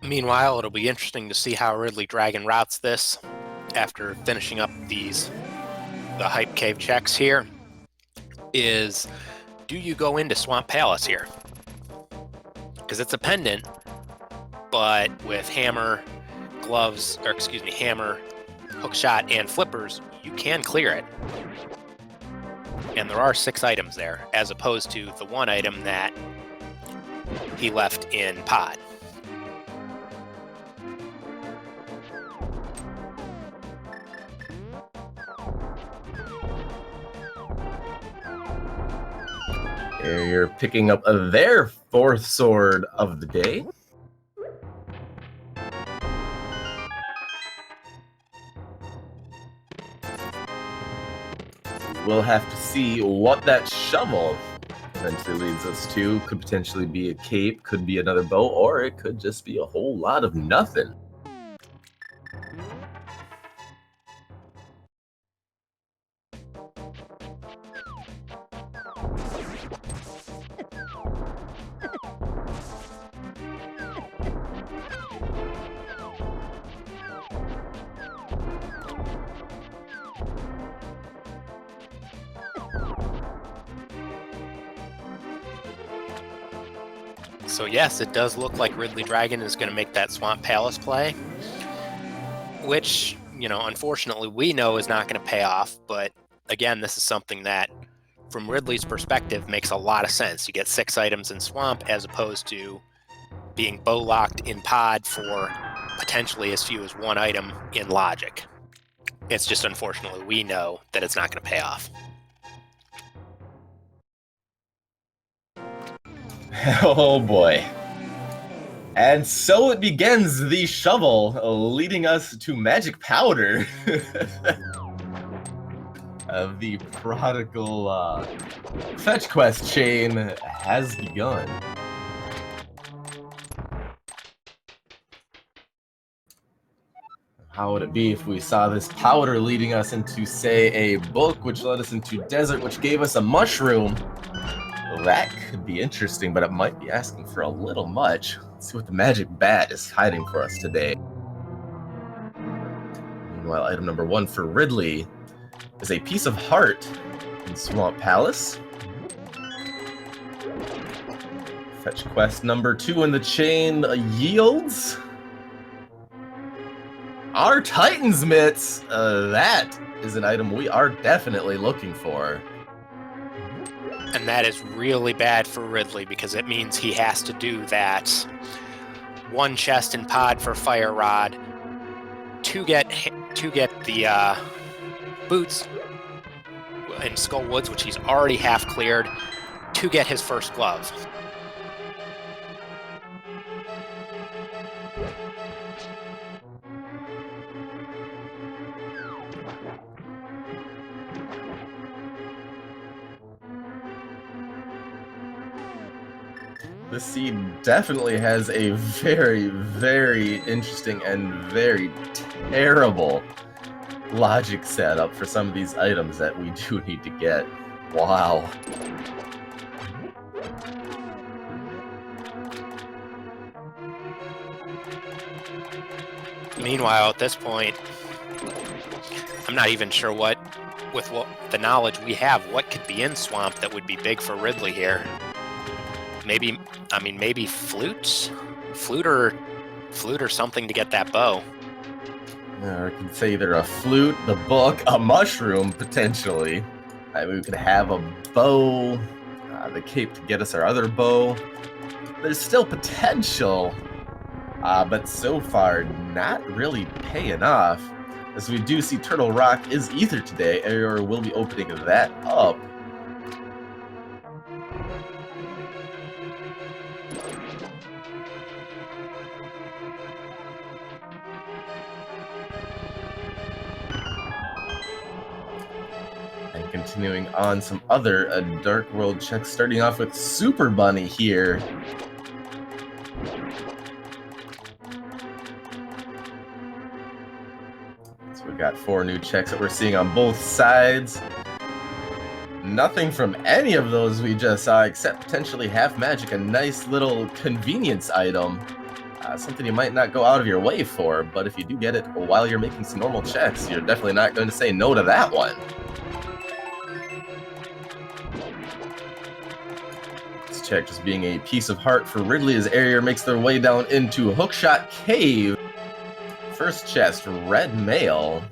Meanwhile, it'll be interesting to see how RidleyDragon routes this after finishing up the Hype Cave checks here. Is, do you go into Swamp Palace here? Because it's a pendant, but with hammer, gloves, or excuse me, hammer, hookshot, and flippers, you can clear it. And there are 6 items there, as opposed to the 1 item that he left in Pod. You're picking up their 4th sword of the day. We'll have to see what that shovel eventually leads us to could potentially be a cape, could be another bow, or it could just be a whole lot of nothing. So yes, it does look like RidleyDragon is going to make that Swamp Palace play, which, unfortunately we know is not going to pay off. But again, this is something that, from Ridley's perspective, makes a lot of sense. You get 6 items in Swamp as opposed to being bow locked in Pod for potentially as few as 1 item in Logic. It's just, unfortunately, we know that it's not going to pay off. Oh boy. And so it begins, the shovel leading us to Magic Powder. The prodigal fetch quest chain has begun. How would it be if we saw this powder leading us into, say, a book, which led us into desert, which gave us a mushroom? Well, that could be interesting, but it might be asking for a little much. Let's see what the magic bat is hiding for us today. Meanwhile, item number 1 for Ridley is a piece of heart in Swamp Palace. Fetch quest number 2 in the chain yields our Titan's Mitts. That is an item we are definitely looking for. And that is really bad for Ridley because it means he has to do that 1 chest in Pod for Fire Rod to get the boots in Skull Woods, which he's already half cleared, to get his first glove. This seed definitely has a very, very interesting and very terrible logic setup for some of these items that we do need to get. Wow. Meanwhile, at this point, I'm not even sure with the knowledge we have, what could be in Swamp that would be big for Ridley here. Maybe flute or something to get that bow. I could say either a flute, the book, a mushroom, potentially. We could have a bow, the cape to get us our other bow. There's still potential, but so far not really paying off. As we do see Turtle Rock is Ether today, Eriror will be opening that up. And continuing on some other Dark World checks, starting off with Super Bunny here. So we got 4 new checks that we're seeing on both sides. Nothing from any of those we just saw, except potentially Half Magic, a nice little convenience item. Something you might not go out of your way for, but if you do get it while you're making some normal checks, you're definitely not going to say no to that one. This check just being a piece of heart for Ridley as Eriror makes their way down into Hookshot Cave. First chest, red mail.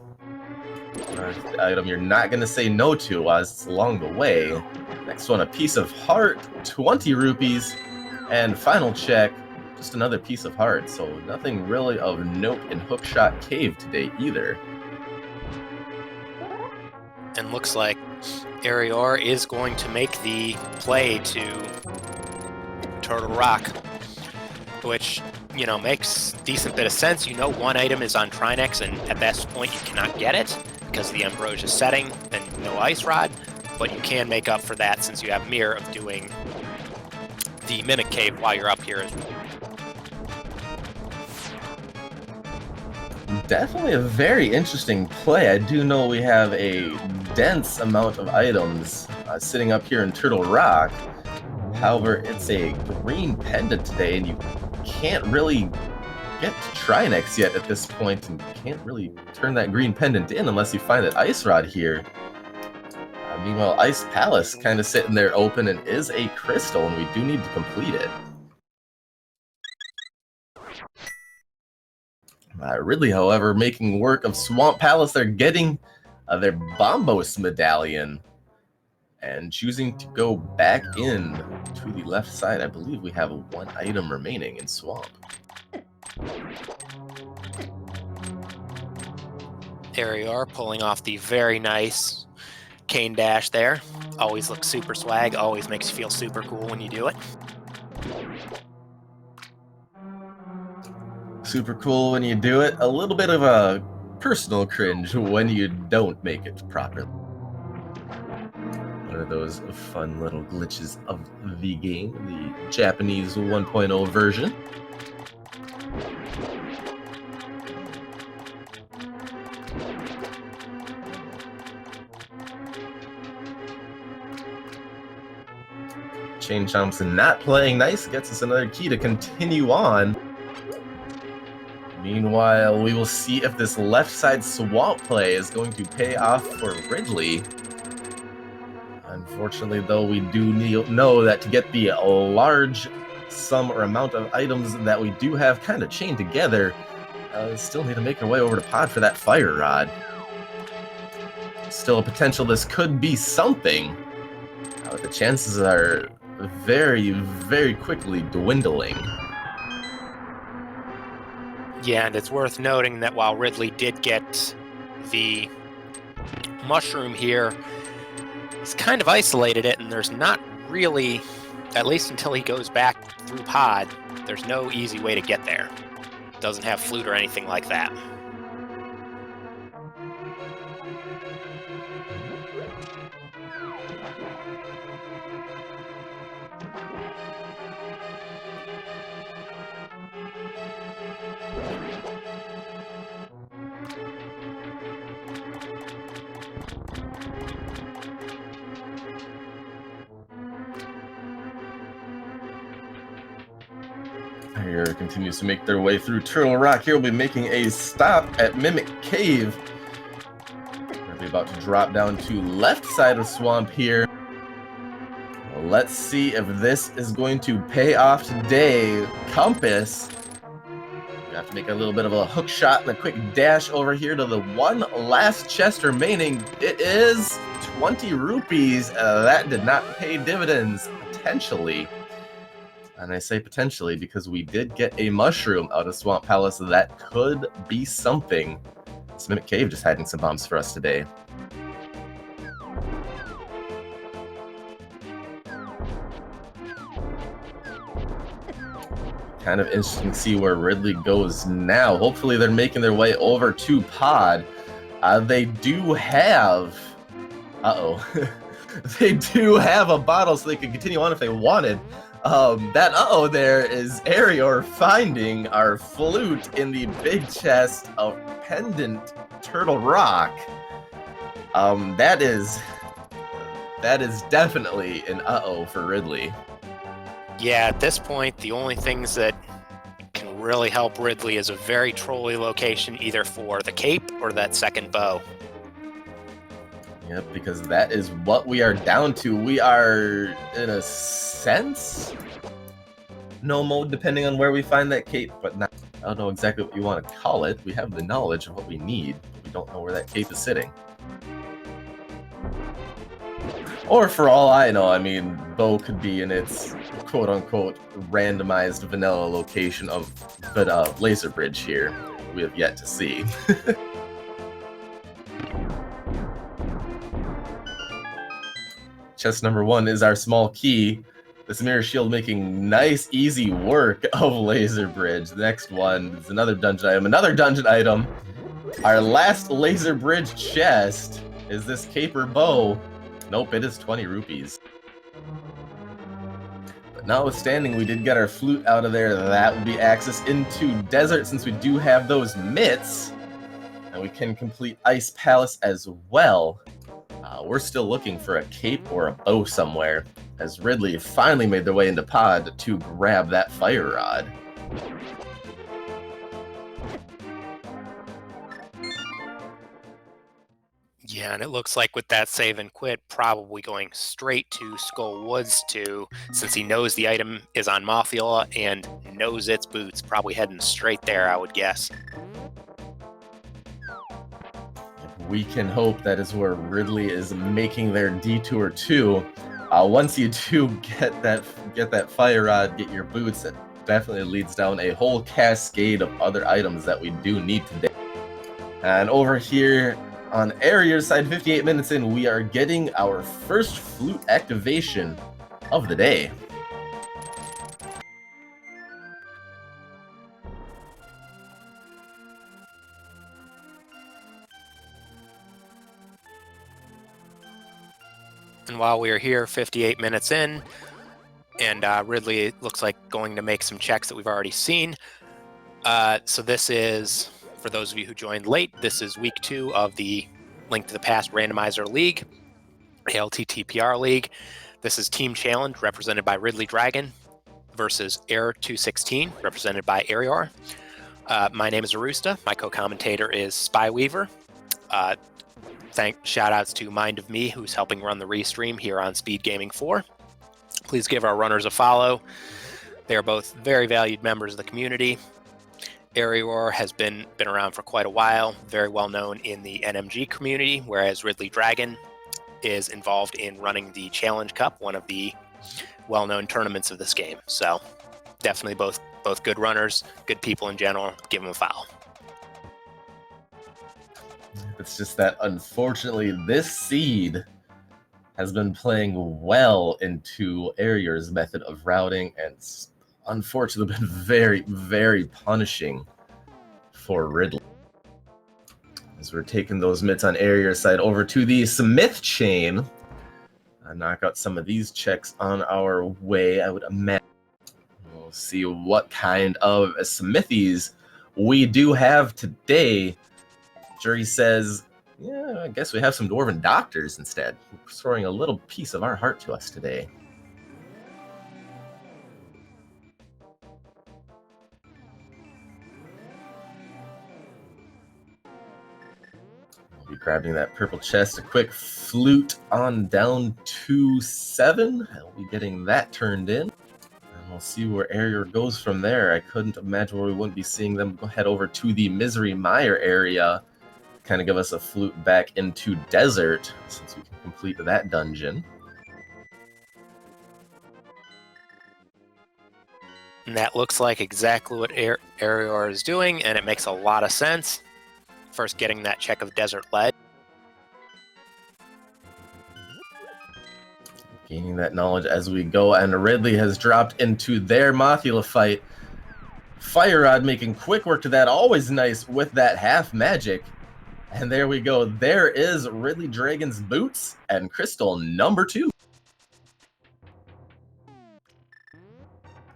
Item you're not going to say no to as it's along the way. Next one, a piece of heart, 20 rupees. And final check, just another piece of heart. So nothing really of note in Hookshot Cave today either. And looks like Eriror is going to make the play to Turtle Rock, which, makes a decent bit of sense. One item is on Trinex, and at that point you cannot get it because of the Ambrosia setting and no Ice Rod. but you can make up for that since you have Mirror of doing the Mimic Cave while you're up here as well. Definitely a very interesting play. I do know we have a dense amount of items sitting up here in Turtle Rock. However, it's a green pendant today, and you can't really get to Trinex yet at this point, and can't really turn that green pendant in unless you find that Ice Rod here. Meanwhile, Ice Palace kind of sitting there open and is a crystal, and we do need to complete it. Ridley, however, making work of Swamp Palace. They're getting their Bombos medallion and choosing to go back in to the left side. I believe we have one item remaining in Swamp. Eriror pulling off the very nice cane dash there. Always looks super swag, always makes you feel super cool when you do it. Super cool when you do it. A little bit of a personal cringe when you don't make it properly. One of those fun little glitches of the game, the Japanese 1.0 version. Chain Chompson not playing nice, gets us another key to continue on. Meanwhile, we will see if this left side swamp play is going to pay off for Ridley. Unfortunately, though, we do know that to get the large sum or amount of items that we do have kind of chained together, still need to make our way over to Pod for that Fire Rod. Still a potential this could be something, but the chances are very, very quickly dwindling. Yeah, and it's worth noting that while Ridley did get the mushroom here, he's kind of isolated it, and there's not really, at least until he goes back through Pod, there's no easy way to get there. Doesn't have flute or anything like that. Here continues to make their way through Turtle Rock. Here we'll be making a stop at Mimic Cave. We're about to drop down to left side of Swamp here. Well, let's see if this is going to pay off today. Compass. We have to make a little bit of a hook shot and a quick dash over here to the one last chest remaining. It is 20 rupees. That did not pay dividends, potentially. And I say potentially because we did get a mushroom out of Swamp Palace that could be something. This Mimic Cave just hiding some bombs for us today. Kind of interesting to see where Ridley goes now. Hopefully they're making their way over to Pod. They do have... they do have a bottle so they could continue on if they wanted. That there is Eriror finding our flute in the big chest of Pendant Turtle Rock. That is definitely an for Ridley. Yeah, at this point, the only things that can really help Ridley is a very trolly location, either for the cape or that second bow. Yep, because that is what we are down to. We are, in a sense, no mode, depending on where we find that cape, but not, I don't know exactly what you want to call it. We have the knowledge of what we need, but we don't know where that cape is sitting. Or for all I know, I mean, bow could be in its quote-unquote randomized vanilla location of the laser bridge here. We have yet to see. Chest number 1 is our small key. This mirror shield making nice, easy work of laser bridge. The next one is another dungeon item. Another dungeon item. Our last laser bridge chest is this caper bow. Nope, it is 20 rupees. But notwithstanding, we did get our flute out of there. That would be access into desert since we do have those mitts. And we can complete Ice Palace as well. We're still looking for a cape or a bow somewhere, as Ridley finally made their way into pod to grab that fire rod. Yeah, and it looks like with that save and quit, probably going straight to Skull Woods since he knows the item is on Mothula and knows its boots. Probably heading straight there, I would guess. We can hope that is where Ridley is making their detour to. Once you do get that fire rod, get your boots, it definitely leads down a whole cascade of other items that we do need today. And over here on Eriror's side, 58 minutes in, we are getting our first flute activation of the day. And while we are here, 58 minutes in, and Ridley looks like going to make some checks that we've already seen. So this is, for those of you who joined late, this is week 2 of the Link to the Past Randomizer League, ALTTPR League. This is Team Challenge, represented by RidleyDragon, versus Error 216, represented by Eriror. My name is Arusta. My co-commentator is Spyweaver. Shout outs to Mind of Me, who's helping run the restream here on Speed Gaming 4. Please give our runners a follow. They are both very valued members of the community. Eriror has been around for quite a while, very well known in the NMG community, whereas RidleyDragon is involved in running the Challenge Cup, one of the well-known tournaments of this game. So definitely both good runners, good people in general. Give them a follow. It's just that, unfortunately, this seed has been playing well into Eriror's method of routing, and it's unfortunately been very, very punishing for Ridley. As we're taking those mitts on Eriror's side over to the Smith chain, knock out some of these checks on our way, I would imagine. We'll see what kind of smithies we do have today. Jury says, yeah, I guess we have some dwarven doctors instead, restoring a little piece of our heart to us today. We'll be grabbing that purple chest, a quick flute on down to 7. I'll be getting that turned in. And we'll see where Eriror goes from there. I couldn't imagine where we wouldn't be seeing them head over to the Misery Mire area. Kind of give us a flute back into desert, since we can complete that dungeon. And that looks like exactly what Eriror is doing, and it makes a lot of sense. First getting that check of Desert Lead. Gaining that knowledge as we go, and Ridley has dropped into their Mothula fight. Fire Rod making quick work to that, always nice with that half magic. And there we go. There is RidleyDragon's boots and crystal number 2.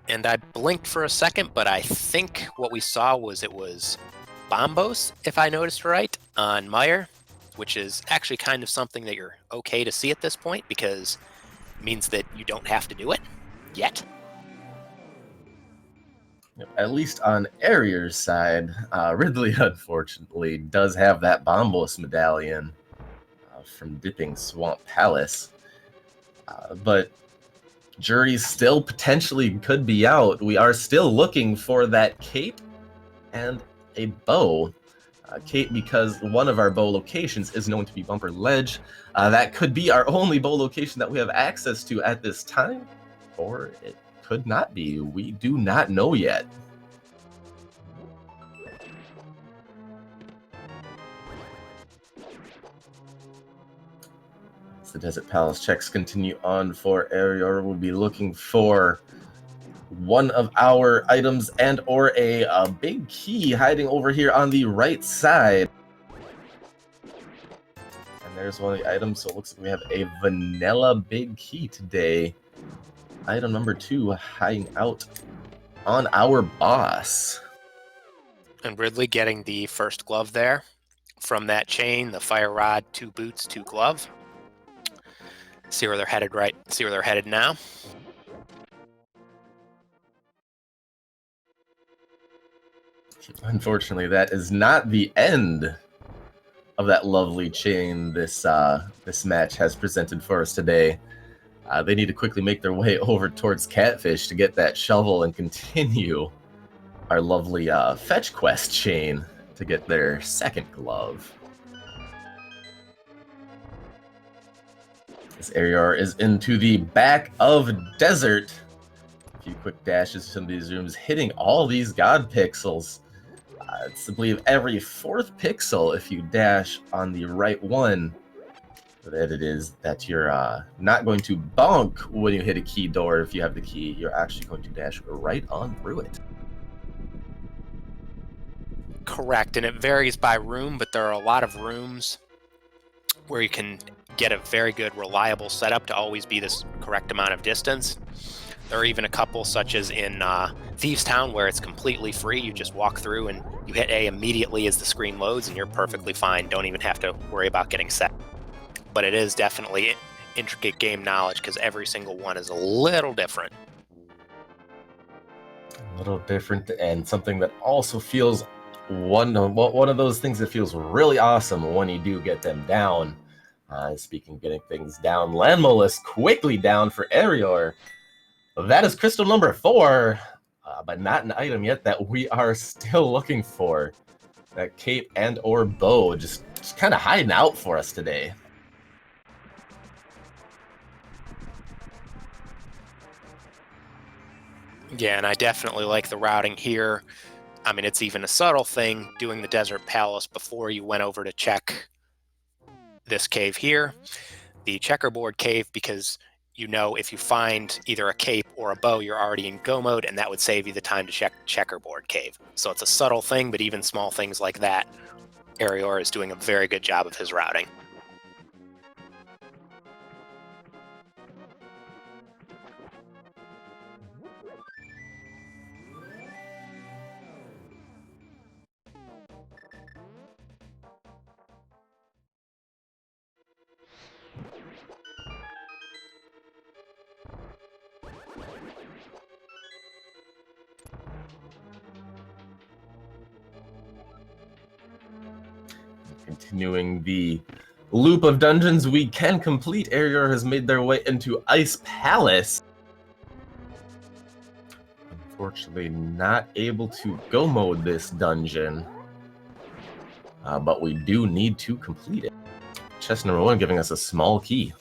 And I blinked for a second, but I think what we saw was it was Bombos, if I noticed right, on Mire, which is actually kind of something that you're okay to see at this point because it means that you don't have to do it yet. At least on Eriror's side, Ridley unfortunately does have that Bombos medallion from Dipping Swamp Palace. But jury still potentially could be out. We are still looking for that cape and a bow. Cape because one of our bow locations is known to be Bumper Ledge. That could be our only bow location that we have access to at this time, or it could not be. We do not know yet. As the Desert Palace checks continue on for Eriror, we'll be looking for one of our items and or a big key hiding over here on the right side. And there's one of the items. So it looks like we have a vanilla big key today. Item number 2 hiding out on our boss. And Ridley getting the first glove there. From that chain, the fire rod, 2 boots, 2 glove. See where they're headed see where they're headed now. Unfortunately, that is not the end of that lovely chain this match has presented for us today. They need to quickly make their way over towards Catfish to get that shovel and continue our lovely fetch quest chain to get their second glove. This Eriror is into the back of desert. A few quick dashes to some of these rooms, hitting all these god pixels. It's I believe every 4th pixel if you dash on the right one. That it is that you're not going to bonk when you hit a key door. If you have the key, you're actually going to dash right on through it. Correct, and it varies by room, but there are a lot of rooms where you can get a very good, reliable setup to always be this correct amount of distance. There are even a couple, such as in Thieves Town, where it's completely free. You just walk through and you hit A immediately as the screen loads, and you're perfectly fine. Don't even have to worry about getting set. But it is definitely intricate game knowledge because every single one is a little different. A little different, and something that also feels one of those things that feels really awesome when you do get them down. Speaking of getting things down, Landmolus quickly down for Eriror. That is crystal number 4, but not an item yet that we are still looking for. That cape and or bow just kind of hiding out for us today. Yeah, and I definitely like the routing here. I mean, it's even a subtle thing, doing the Desert Palace before you went over to check this cave here. The checkerboard cave, because you know if you find either a cape or a bow, you're already in go mode, and that would save you the time to check checkerboard cave. So it's a subtle thing, but even small things like that, Eriror is doing a very good job of his routing. Continuing the loop of dungeons we can complete, Eriror has made their way into Ice Palace. Unfortunately, not able to go mode this dungeon, but we do need to complete it. Chest number 1 giving us a small key.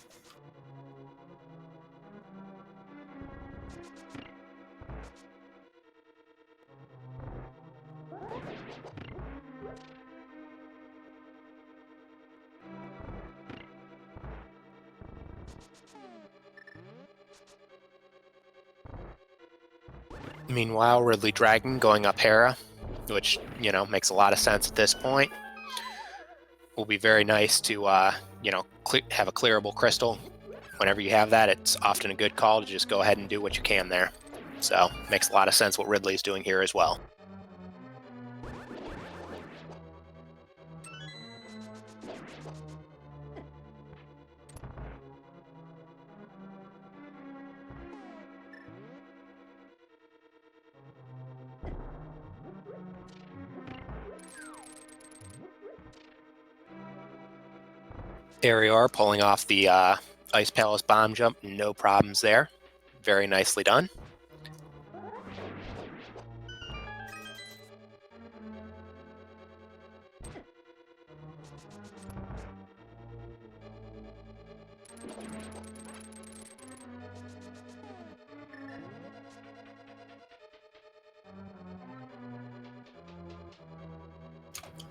Meanwhile, RidleyDragon going up Hera, which, you know, makes a lot of sense at this point. Will be very nice to, you know, have a clearable crystal. Whenever you have that, it's often a good call to just go ahead and do what you can there. So, makes a lot of sense what Ridley's doing here as well. Eriror pulling off the Ice Palace bomb jump, no problems there. Very nicely done.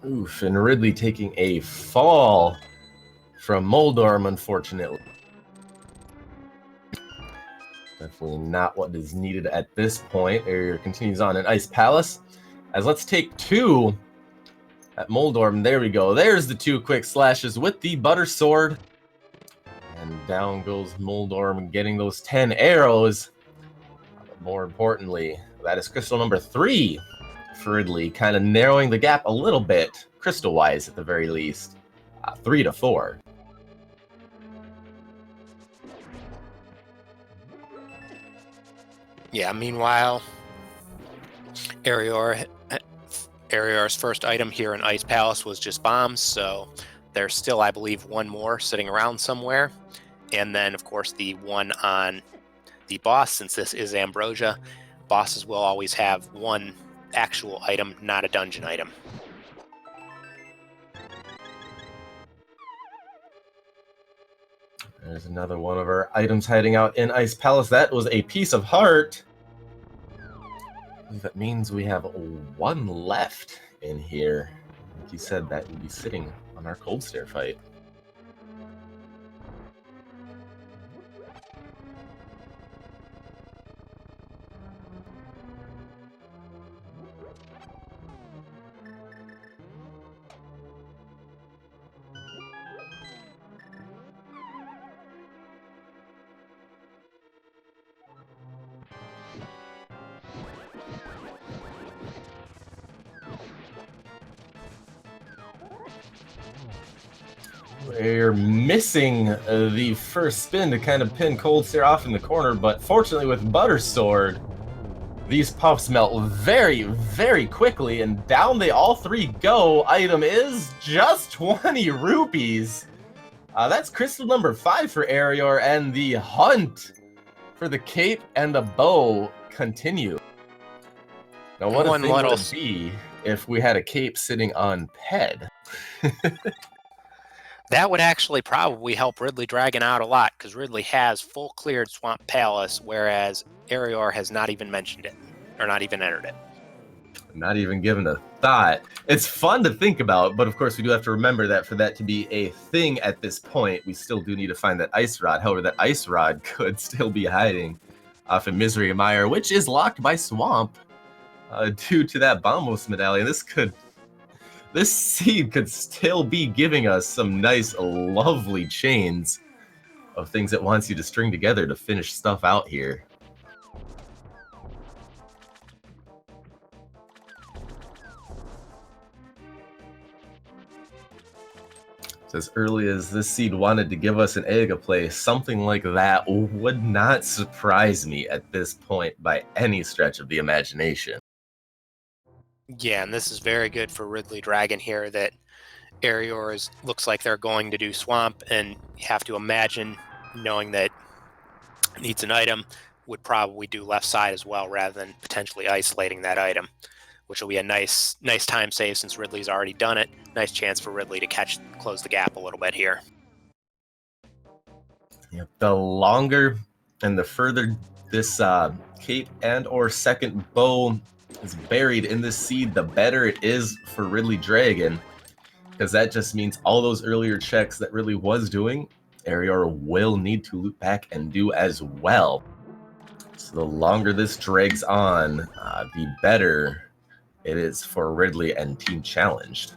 Oof, and Ridley taking a fall from Moldorm, unfortunately. Definitely not what is needed at this point. Eriror continues on in Ice Palace. As let's take 2 at Moldorm. There we go. There's the 2 quick slashes with the Butter Sword. And down goes Moldorm, getting those 10 arrows. But more importantly, that is crystal number 3 for Ridley, kind of narrowing the gap a little bit, crystal-wise at the very least. 3 to 4. Yeah, meanwhile, Eriror's first item here in Ice Palace was just bombs, so there's still, I believe, one more sitting around somewhere. And then, of course, the one on the boss, since this is Ambrosia, bosses will always have one actual item, not a dungeon item. There's another one of our items hiding out in Ice Palace. That was a piece of heart. I believe that means we have 1 left in here. Like you said, that would be sitting on our Cold Stare fight. We're missing the first spin to kind of pin Cold Stare off in the corner, but fortunately with Butter Sword, these puffs melt very, very quickly, and down they all 3 go. Item is just 20 rupees. That's crystal number 5 for Eriror, and the hunt for the cape and the bow continue. Now, what a thing would it be if we had a cape sitting on Ped? That would actually probably help RidleyDragon out a lot, because Ridley has full cleared Swamp Palace, whereas Eriror has not even mentioned it, or not even entered it. Not even given a thought. It's fun to think about, but of course we do have to remember that for that to be a thing at this point, we still do need to find that Ice Rod. However, that Ice Rod could still be hiding off in Misery Mire, which is locked by Swamp due to that Bombos medallion. This seed could still be giving us some nice, lovely chains of things it wants you to string together to finish stuff out here. So as early as this seed wanted to give us an Ega play, something like that would not surprise me at this point by any stretch of the imagination. Yeah, and this is very good for RidleyDragon here, that Eriror looks like they're going to do Swamp, and you have to imagine, knowing that it needs an item, would probably do left side as well, rather than potentially isolating that item, which will be a nice time save since Ridley's already done it. Nice chance for Ridley to close the gap a little bit here. Yeah, the longer and the further this cape and or second bow is buried in this seed, the better it is for RidleyDragon, because that just means all those earlier checks that Ridley was doing, Eriror will need to loop back and do as well. So the longer this drags on, the better it is for Ridley and Team Challenged.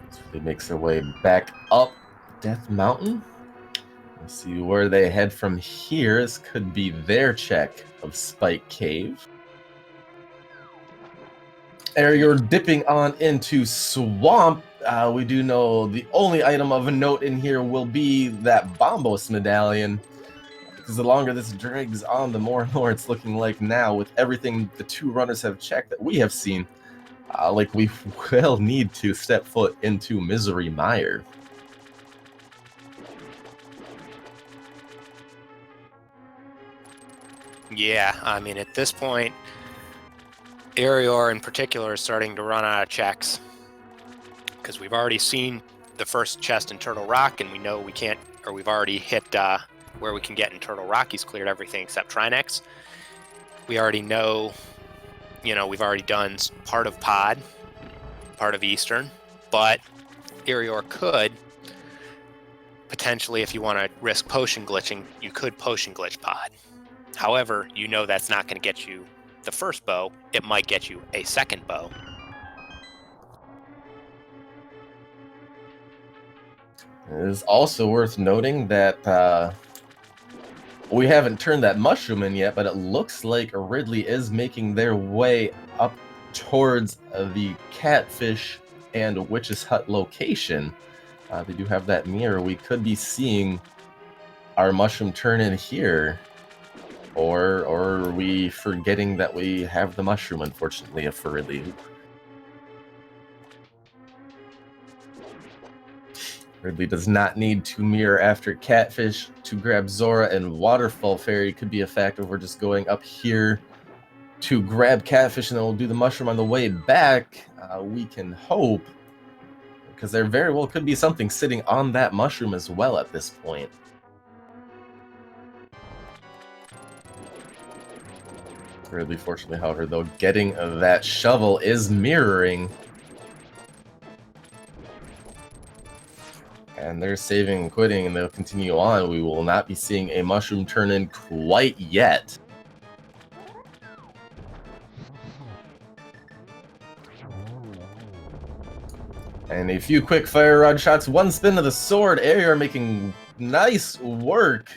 So they makes their way back up Death Mountain. Let's see where they head from here. This could be their check of Spike Cave. Eriror dipping on into Swamp. We do know the only item of note in here will be that Bombos medallion, because the longer this drags on, the more and more it's looking like now, with everything the 2 runners have checked that we have seen, like we will need to step foot into Misery Mire. Yeah, I mean, at this point, Eriror in particular is starting to run out of checks. because we've already seen the first chest in Turtle Rock, and we know we can't, or we've already hit where we can get in Turtle Rock. He's cleared everything except Trinex. We already know, we've already done part of Pod, part of Eastern, but Eriror could potentially, if you want to risk potion glitching, you could potion glitch Pod. However, that's not going to get you the first bow. It might get you a second bow. It is also worth noting that we haven't turned that mushroom in yet, but it looks like Ridley is making their way up towards the Catfish and Witch's Hut location. They do have that mirror. We could be seeing our mushroom turn in here. Or are we forgetting that we have the mushroom, unfortunately, for Ridley? Ridley does not need to mirror after Catfish to grab Zora, and Waterfall Fairy could be a factor. We're just going up here to grab Catfish, and then we'll do the mushroom on the way back. We can hope, because there very well could be something sitting on that mushroom as well at this point. Ridley, fortunately, however, though, getting that shovel is mirroring. And they're saving and quitting, and they'll continue on. We will not be seeing a mushroom turn in quite yet. And a few quick fire rod shots, one spin of the sword. Eriror making nice work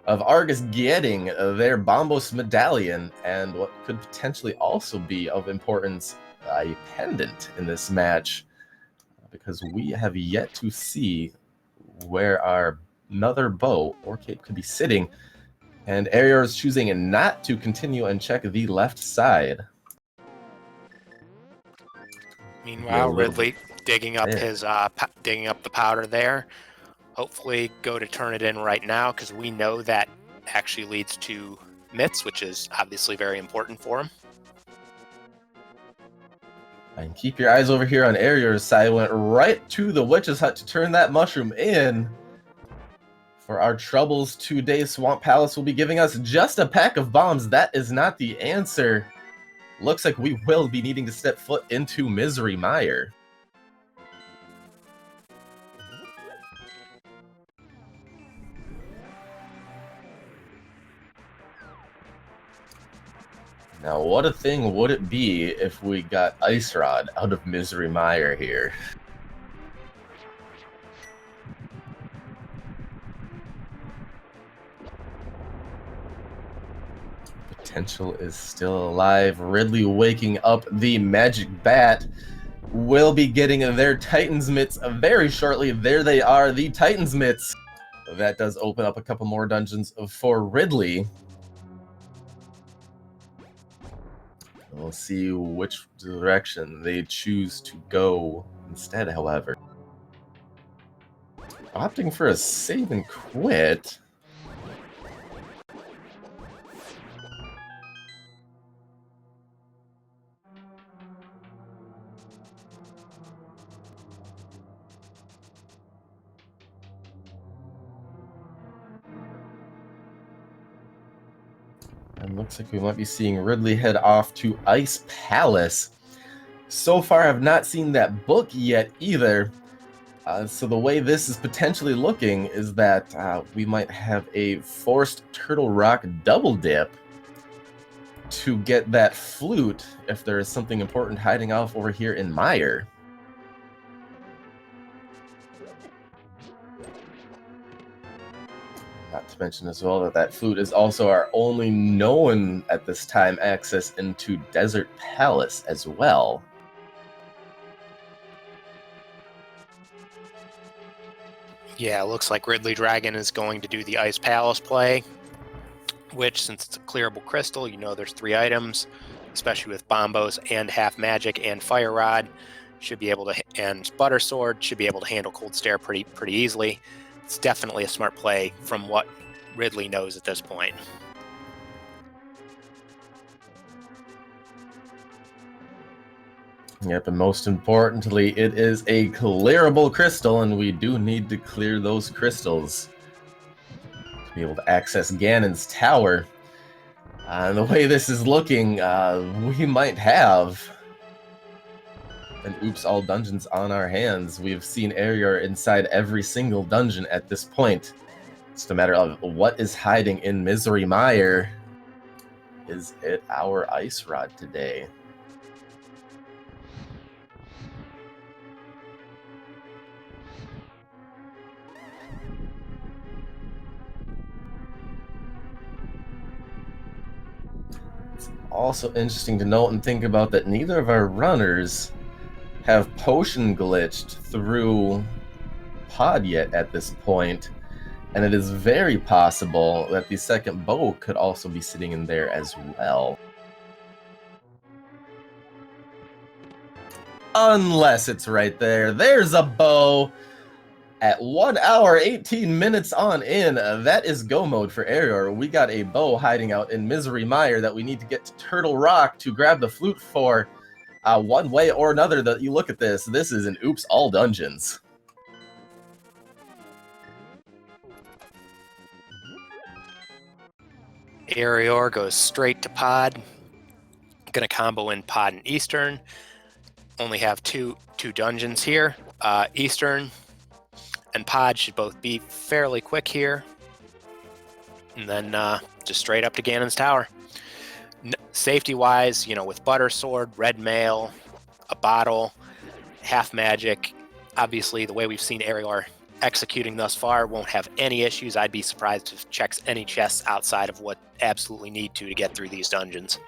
of Argus getting their Bombos medallion, and what could potentially also be of importance, a pendant in this match, because we have yet to see where our another bow or cape could be sitting, and Eriror is choosing not to continue and check the left side. Meanwhile, Ridley digging up digging up the powder there. Hopefully go to turn it in right now, because we know that actually leads to mitts, which is obviously very important for him. And keep your eyes over here on Eriror's side. Went right to the Witch's Hut to turn that mushroom in. For our troubles today, Swamp Palace will be giving us just a pack of bombs. That is not the answer. Looks like we will be needing to step foot into Misery Mire. Now, what a thing would it be if we got Ice Rod out of Misery Mire here? Potential is still alive. Ridley waking up the Magic Bat. Will be getting their Titan's Mitts very shortly. There they are, the Titan's Mitts. That does open up a couple more dungeons for Ridley. We'll see which direction they choose to go instead, however. Opting for a save and quit. And looks like we might be seeing Ridley head off to Ice Palace. So far, I've not seen that book yet either. So the way this is potentially looking is that we might have a forced Turtle Rock double dip to get that flute if there is something important hiding off over here in Mire. Not to mention as well that that flute is also our only known at this time access into Desert Palace as well. Yeah, it looks like RidleyDragon is going to do the Ice Palace play, which, since it's a clearable crystal, there's 3 items, especially with Bombos and Half Magic and Fire Rod, should be able to, and Butter Sword should be able to handle Cold Stare pretty easily. It's definitely a smart play from what Ridley knows at this point. Yep, and most importantly, it is a clearable crystal, and we do need to clear those crystals to be able to access Ganon's tower. And the way this is looking, we might have an Oops All Dungeons on our hands. We've seen Eriror inside every single dungeon at this point. It's a matter of what is hiding in Misery Mire. Is it our Ice Rod today? It's also interesting to note and think about that neither of our runners have potion glitched through pod yet at this point, and it is very possible that the second bow could also be sitting in there as well. Unless it's right there. There's a bow at 1 hour 18 minutes on in. That is go mode for Eriror. We got a bow hiding out in Misery Mire that we need to get to Turtle Rock to grab the flute for. One way or another that you look at this is an Oops All Dungeons. Eriror goes straight to pod. Gonna combo in pod and Eastern. Only have two dungeons here. Eastern and pod should both be fairly quick here. And then just straight up to Ganon's tower. Safety-wise, with Butter Sword, Red Mail, a bottle, half magic, obviously the way we've seen Eriror executing thus far won't have any issues. I'd be surprised if it checks any chests outside of what absolutely need to get through these dungeons.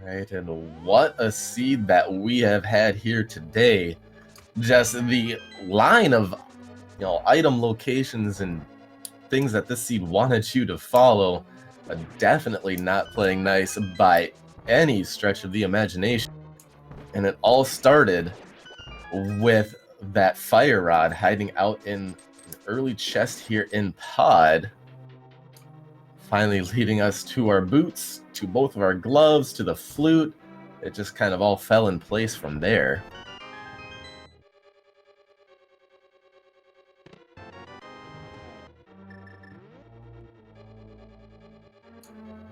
Right, and what a seed that we have had here today. Just the line of item locations and things that this seed wanted you to follow, definitely not playing nice by any stretch of the imagination. And it all started with that fire rod hiding out in an early chest here in pod, finally leading us to our boots, to both of our gloves, to the flute. It just kind of all fell in place from there.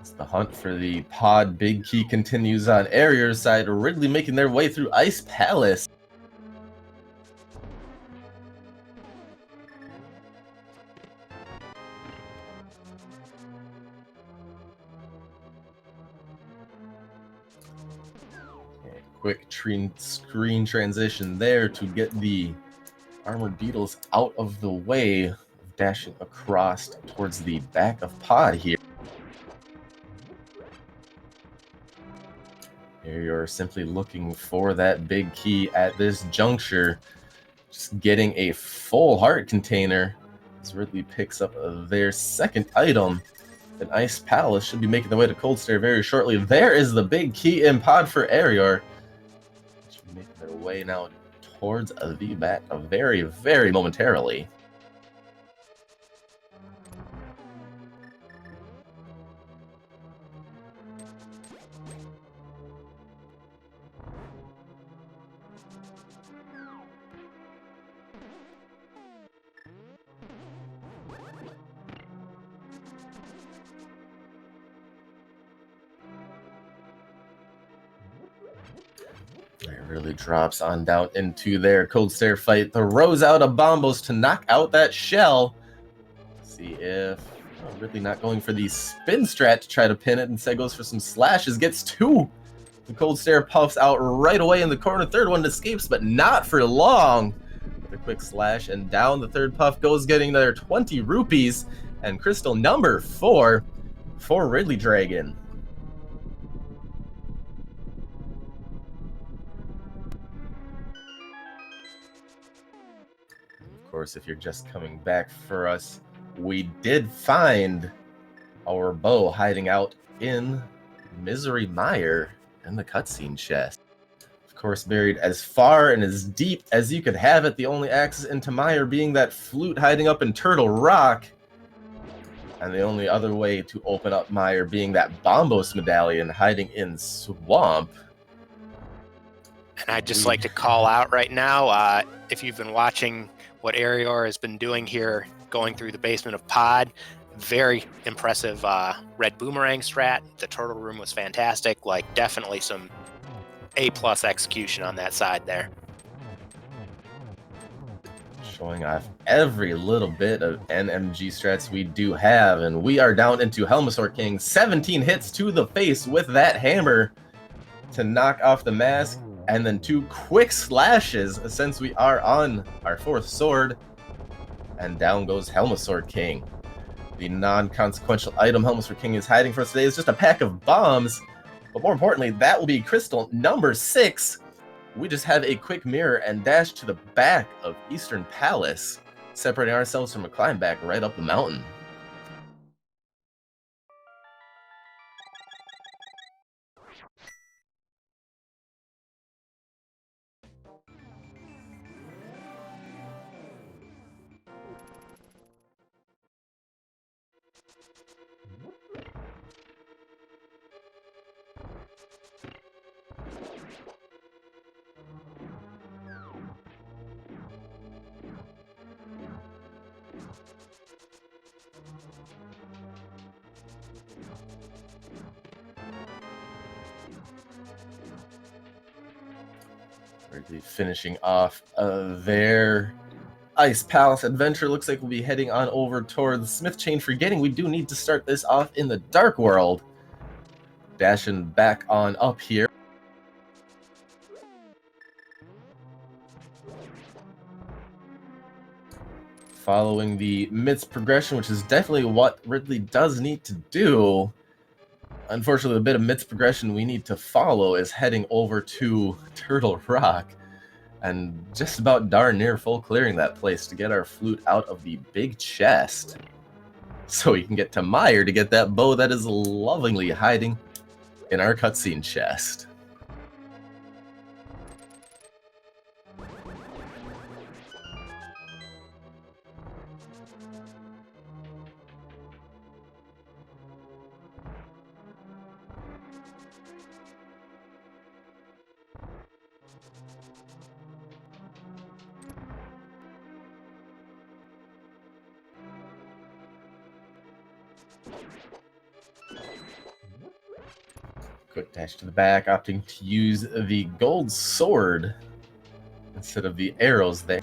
As the hunt for the pod big key continues on Eriror's side, Ridley making their way through Ice Palace. Quick screen transition there to get the armored beetles out of the way, dashing across towards the back of pod here. Here you're simply looking for that big key at this juncture, just getting a full heart container as Ridley picks up their second item. An Ice Palace should be making their way to Cold Stair very shortly. There is the big key in pod for Eriror. Making their way now towards the back very, very momentarily. It really drops on down into their Cold Stair fight. Throws out a bombos to knock out that shell. See if Ridley not going for the spin strat to try to pin it. Instead goes for some slashes. Gets two. The Cold Stair puffs out right away in the corner. Third one escapes, but not for long. With a quick slash and down the third puff goes, getting their 20 rupees. And crystal number 4 for RidleyDragon. Of course, if you're just coming back for us, we did find our bow hiding out in Misery Mire in the cutscene chest. Of course, buried as far and as deep as you could have it, the only access into Mire being that flute hiding up in Turtle Rock. And the only other way to open up Mire being that Bombos medallion hiding in Swamp. And I'd just like to call out right now, if you've been watching what Eriror has been doing here, going through the basement of Pod, very impressive red boomerang strat. The turtle room was fantastic. Like, definitely some A+ execution on that side there. Showing off every little bit of NMG strats we do have, and we are down into Helmasaur King. 17 hits to the face with that hammer to knock off the mask, and then 2 quick slashes since we are on our 4th sword, and down goes Helmasaur King. The non-consequential item Helmasaur King is hiding for us today is just a pack of bombs, but more importantly, that will be crystal number 6. We just have a quick mirror and dash to the back of Eastern Palace, separating ourselves from a climb back right up the mountain. Ridley finishing off their Ice Palace adventure. Looks like we'll be heading on over towards Smith Chain, forgetting we do need to start this off in the Dark World. Dashing back on up here. Following the midst progression, which is definitely what Ridley does need to do. Unfortunately, the bit of midst progression we need to follow is heading over to Turtle Rock and just about darn near full clearing that place to get our flute out of the big chest, so we can get to Mire to get that bow that is lovingly hiding in our cutscene chest. Quick dash to the back, opting to use the gold sword instead of the arrows there.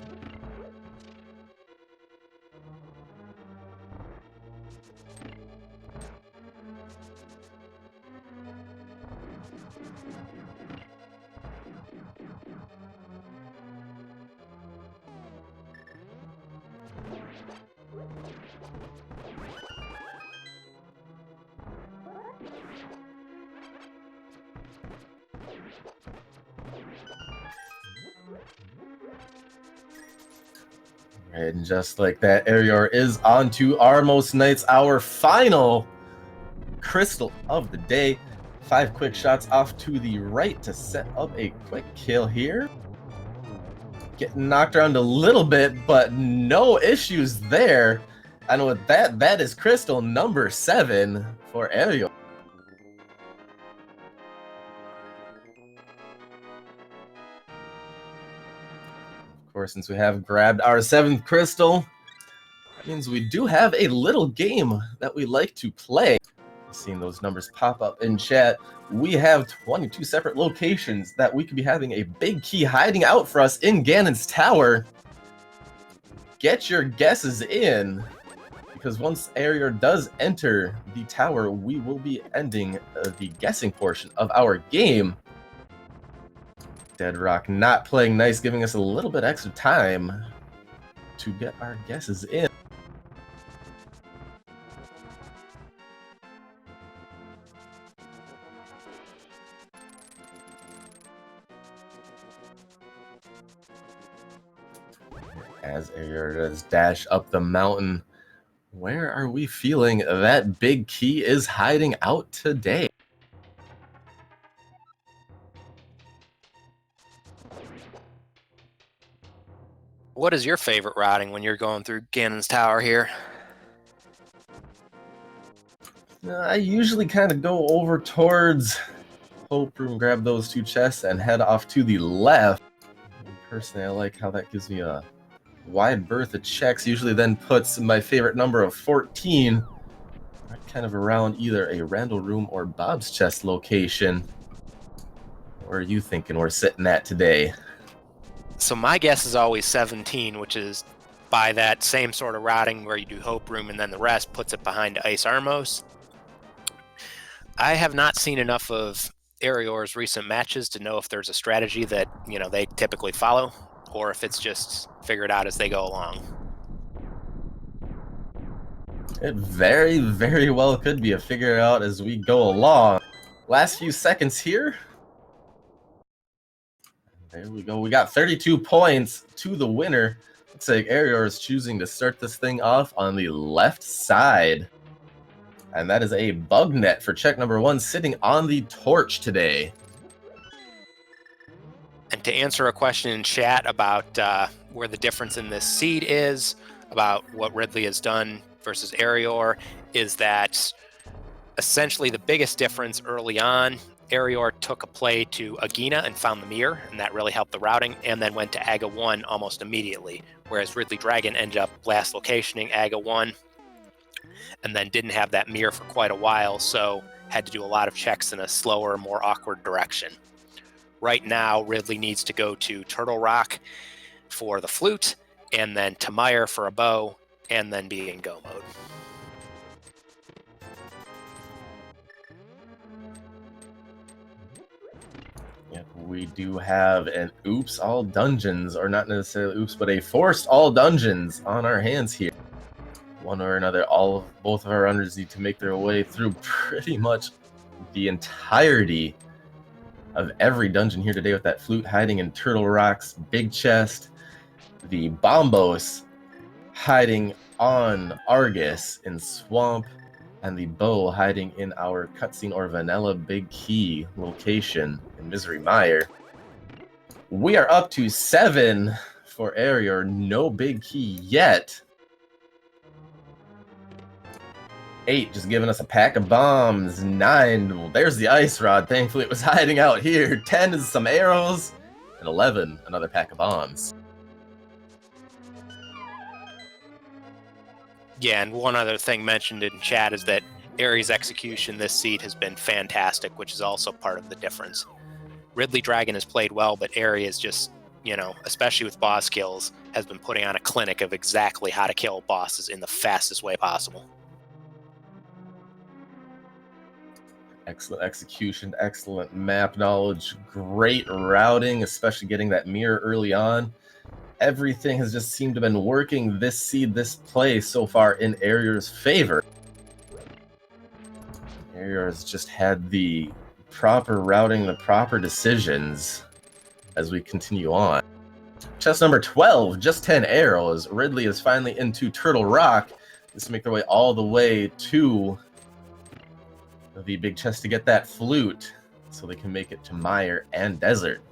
And just like that, Eriror is on to Armos Knights, our final crystal of the day. 5 quick shots off to the right to set up a quick kill here. Getting knocked around a little bit, but no issues there. And with that, that is crystal number 7 for Eriror. Since we have grabbed our 7th crystal, that means we do have a little game that we like to play. Seeing those numbers pop up in chat, we have 22 separate locations that we could be having a big key hiding out for us in Ganon's Tower. Get your guesses in, because once Eriror does enter the tower, we will be ending the guessing portion of our game. Dead Rock not playing nice, giving us a little bit extra time to get our guesses in. As Eriror does dash up the mountain, where are we feeling that big key is hiding out today? What is your favorite routing when you're going through Ganon's Tower here? I usually kind of go over towards Hope Room, grab those 2 chests, and head off to the left. Personally, I like how that gives me a wide berth of checks. Usually then puts my favorite number of 14 right kind of around either a Randall Room or Bob's Chest location. Where are you thinking we're sitting at today? So my guess is always 17, which is by that same sort of routing where you do Hope Room and then the rest puts it behind Ice Armos. I have not seen enough of Eriror's recent matches to know if there's a strategy that, they typically follow, or if it's just figured out as they go along. It very, very well could be a figure out as we go along. Last few seconds here. There we go. We got 32 points to the winner. Looks like Eriror is choosing to start this thing off on the left side. And that is a bug net for check number 1 sitting on the torch today. And to answer a question in chat about where the difference in this seed is, about what Ridley has done versus Eriror, is that essentially the biggest difference early on, Eriror took a play to Agina and found the mirror, and that really helped the routing, and then went to Aga 1 almost immediately, whereas RidleyDragon ended up last locationing Aga 1, and then didn't have that mirror for quite a while, so had to do a lot of checks in a slower, more awkward direction. Right now, Ridley needs to go to Turtle Rock for the flute, and then to Meyer for a bow, and then be in go mode. Yep, we do have an oops all dungeons, or not necessarily oops, but a forced all dungeons on our hands here. One or another, both of our runners need to make their way through pretty much the entirety of every dungeon here today, with that flute hiding in Turtle Rock's big chest, the Bombos hiding on Argus in Swamp, and the bow hiding in our cutscene or vanilla big key location in Misery Mire. We are up to 7 for Eriror, no big key yet. 8 just giving us a pack of bombs. 9, well, there's the ice rod. Thankfully it was hiding out here. 10 is some arrows. And 11, another pack of bombs. Yeah, and one other thing mentioned in chat is that Ares' execution this seed has been fantastic, which is also part of the difference. RidleyDragon has played well, but Ares just, especially with boss kills, has been putting on a clinic of exactly how to kill bosses in the fastest way possible. Excellent execution, excellent map knowledge, great routing, especially getting that mirror early on. Everything has just seemed to have been working this seed, this play so far in Eriror's favor. Eriror has just had the proper routing, the proper decisions as we continue on. Chest number 12, just 10 arrows. Ridley is finally into Turtle Rock. Let's make their way all the way to the big chest to get that flute so they can make it to Mire and Desert.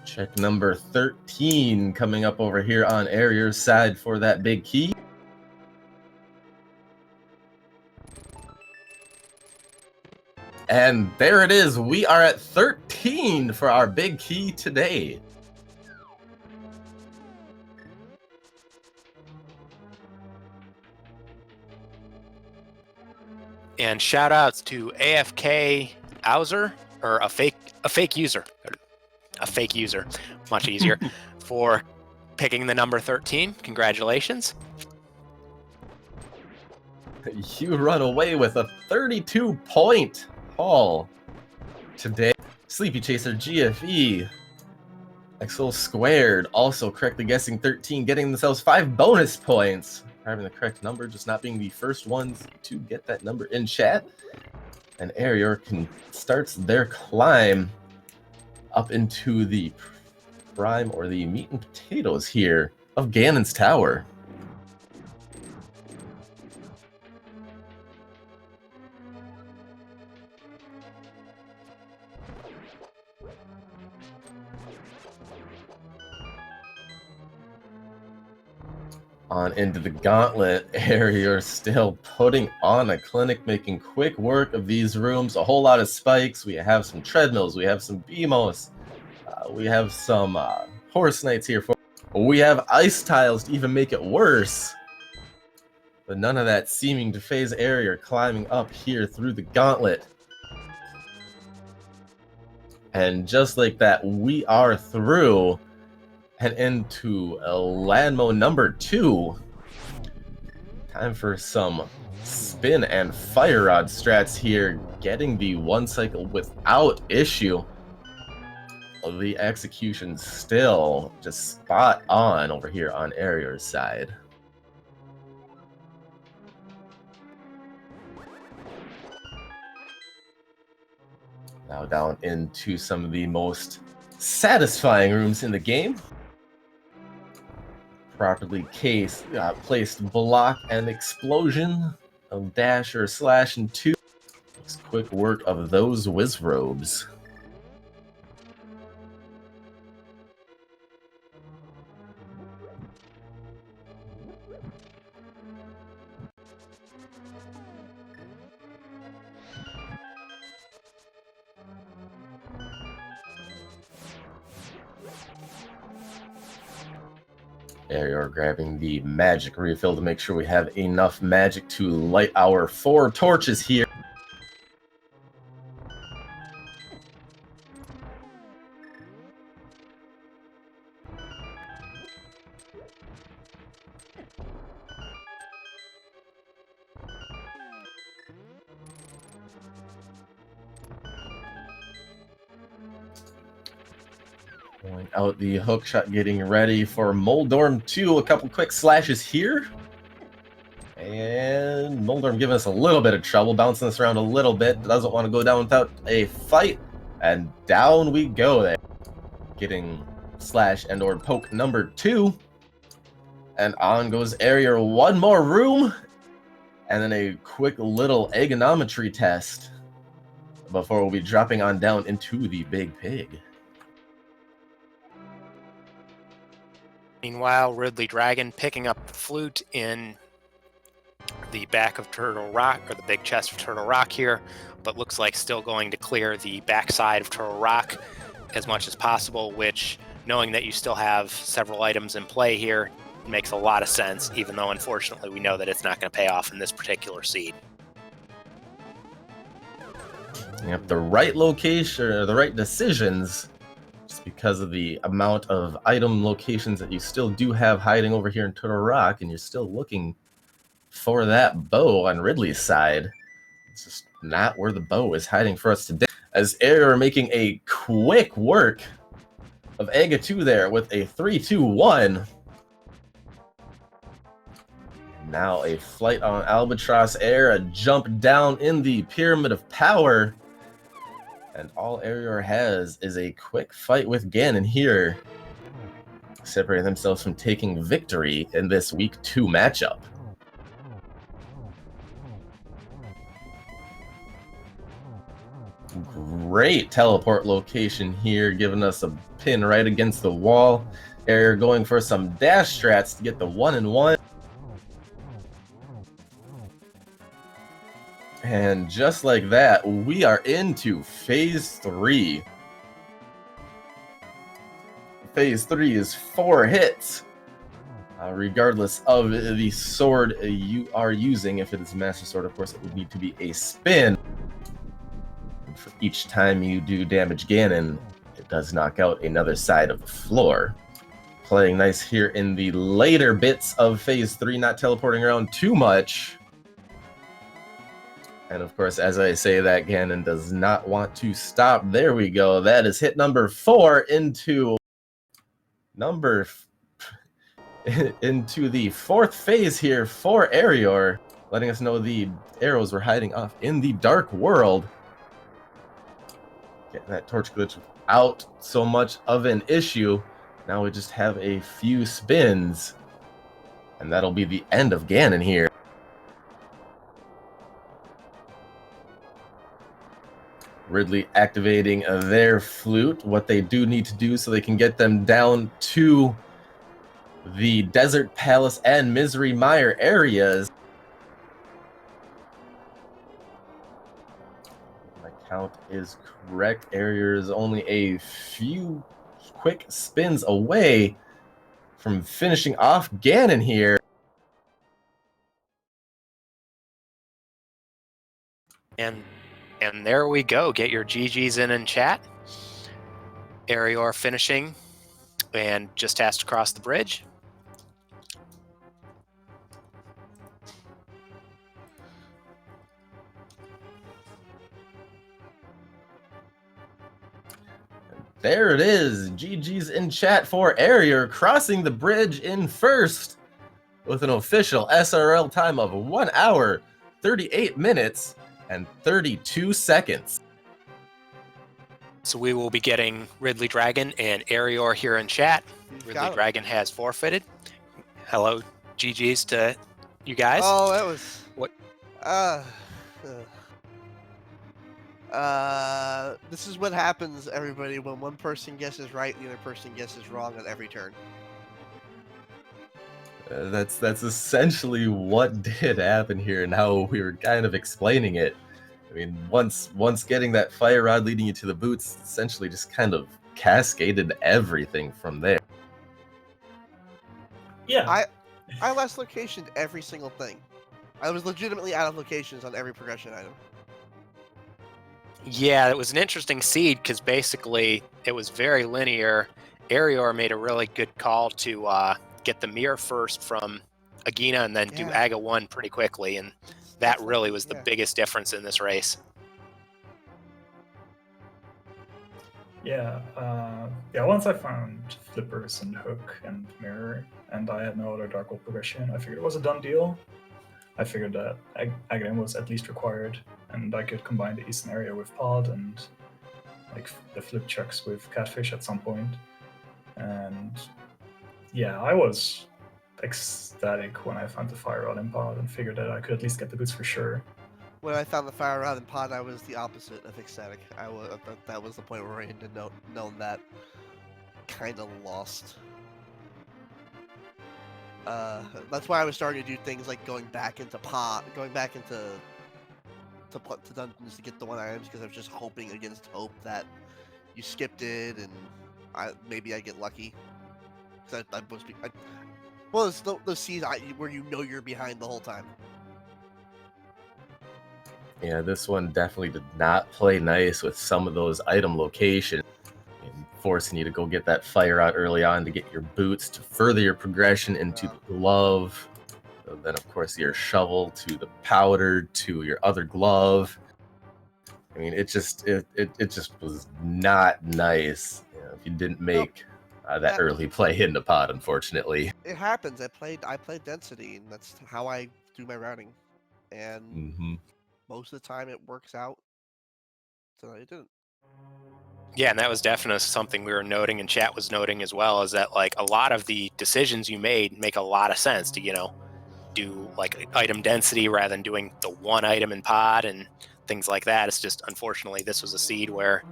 Check number 13 coming up over here on Eriror's side for that big key. And there it is. We are at 13 for our big key today. And shout outs to AFK Auser, or a fake user, much easier, for picking the number 13. Congratulations. You run away with a 32-point haul today. Sleepy Chaser, GFE, XO Squared, also correctly guessing 13, getting themselves 5 bonus points. Having the correct number, just not being the first ones to get that number in chat. And Eriror starts their climb up into the prime, or the meat and potatoes here, of Ganon's Tower. On into the gauntlet. Eriror still putting on a clinic, making quick work of these rooms. A whole lot of spikes. We have some treadmills. We have some BMOs. We have some horse knights here. We have ice tiles to even make it worse. But none of that seeming to phase Eriror climbing up here through the gauntlet. And just like that, we are through and into Landmo number 2. Time for some spin and fire rod strats here, getting the one cycle without issue. The execution still just spot on over here on Eriror's side. Now down into some of the most satisfying rooms in the game. Properly placed block and explosion, a dash or a slash, and 2. Makes quick work of those Wizrobes. Eriror grabbing the magic refill to make sure we have enough magic to light our 4 torches here. Going out the hook shot, getting ready for Moldorm 2. A couple quick slashes here. And Moldorm giving us a little bit of trouble, bouncing us around a little bit. Doesn't want to go down without a fight. And down we go there. Getting slash and or poke number 2. And on goes Eriror. One more room. And then a quick little egonometry test before we'll be dropping on down into the big pig. Meanwhile, RidleyDragon picking up the flute in the back of Turtle Rock, or the big chest of Turtle Rock here, but looks like still going to clear the backside of Turtle Rock as much as possible, which, knowing that you still have several items in play here, makes a lot of sense, even though unfortunately we know that it's not going to pay off in this particular seed. Yep, the right location, or the right decisions, just because of the amount of item locations that you still do have hiding over here in Turtle Rock, and you're still looking for that bow on Ridley's side. It's just not where the bow is hiding for us today. As Eriror making a quick work of Ega 2 there with a 3-2-1. Now a flight on Albatross Air, a jump down in the Pyramid of Power. And all Eriror has is a quick fight with Ganon here, separating themselves from taking victory in this Week 2 matchup. Great teleport location here, giving us a pin right against the wall. Eriror going for some dash strats to get the 1-1. And just like that, we are into Phase 3. Phase 3 is 4 hits, regardless of the sword you are using. If it is a Master Sword, of course, it would need to be a spin. And for each time you do damage Ganon, it does knock out another side of the floor. Playing nice here in the later bits of Phase 3, not teleporting around too much. And of course, as I say that, Ganon does not want to stop. There we go. That is hit number 4 into the 4th phase here for Eriror, letting us know the arrows were hiding off in the dark world. Getting that torch glitch without so much of an issue. Now we just have a few spins, and that'll be the end of Ganon here. Ridley activating their flute, what they do need to do so they can get them down to the Desert Palace and Misery Mire areas. My count is correct. Eriror is only a few quick spins away from finishing off Ganon here. And there we go. Get your GGs in chat. Eriror finishing and just has to cross the bridge. There it is. GG's in chat for Eriror crossing the bridge in first with an official SRL time of 1 hour, 38 minutes, and 32 seconds. So we will be getting RidleyDragon and Eriror here in chat. RidleyDragon has forfeited. Hello, GG's to you guys. Oh, that was... What? This is what happens, everybody, when one person guesses right and the other person guesses wrong on every turn. That's essentially what did happen here and how we were kind of explaining it. I mean, once getting that fire rod leading you to the boots, essentially just kind of cascaded everything from there. Yeah. I last locationed every single thing. I was legitimately out of locations on every progression item. Yeah, it was an interesting seed because basically it was very linear. Eriror made a really good call to get the mirror first from Agina and then do Aga 1 pretty quickly, and that really was the biggest difference in this race. Yeah, once I found Flippers and Hook and Mirror, and I had no other Dark World progression, I figured it was a done deal. I figured that Again was at least required, and I could combine the Eastern area with Pod and like the Flip Chucks with Catfish at some point. And yeah, I was ecstatic when I found the Fire Rod in Pod and figured that I could at least get the boots for sure. When I found the Fire Rod in Pod, I was the opposite of ecstatic. That was the point where I had known that kind of lost. That's why I was starting to do things like going back into dungeons to get the 1 items, because I was just hoping against hope that you skipped it and maybe I get lucky. Those seeds where you know you're behind the whole time. Yeah, this one definitely did not play nice with some of those item locations, and forcing you to go get that fire out early on to get your boots to further your progression into the glove. And then, of course, your shovel to the powder to your other glove. I mean, it just was not nice, you know, if you didn't make that early play into Pod, unfortunately. It happens. I played density, and that's how I do my routing. And most of the time it works out. So it didn't. Yeah, and that was definitely something we were noting and chat was noting as well, is that like a lot of the decisions you made make a lot of sense to, you know, do like item density rather than doing the 1 item in Pod and things like that. It's just, unfortunately, this was a seed where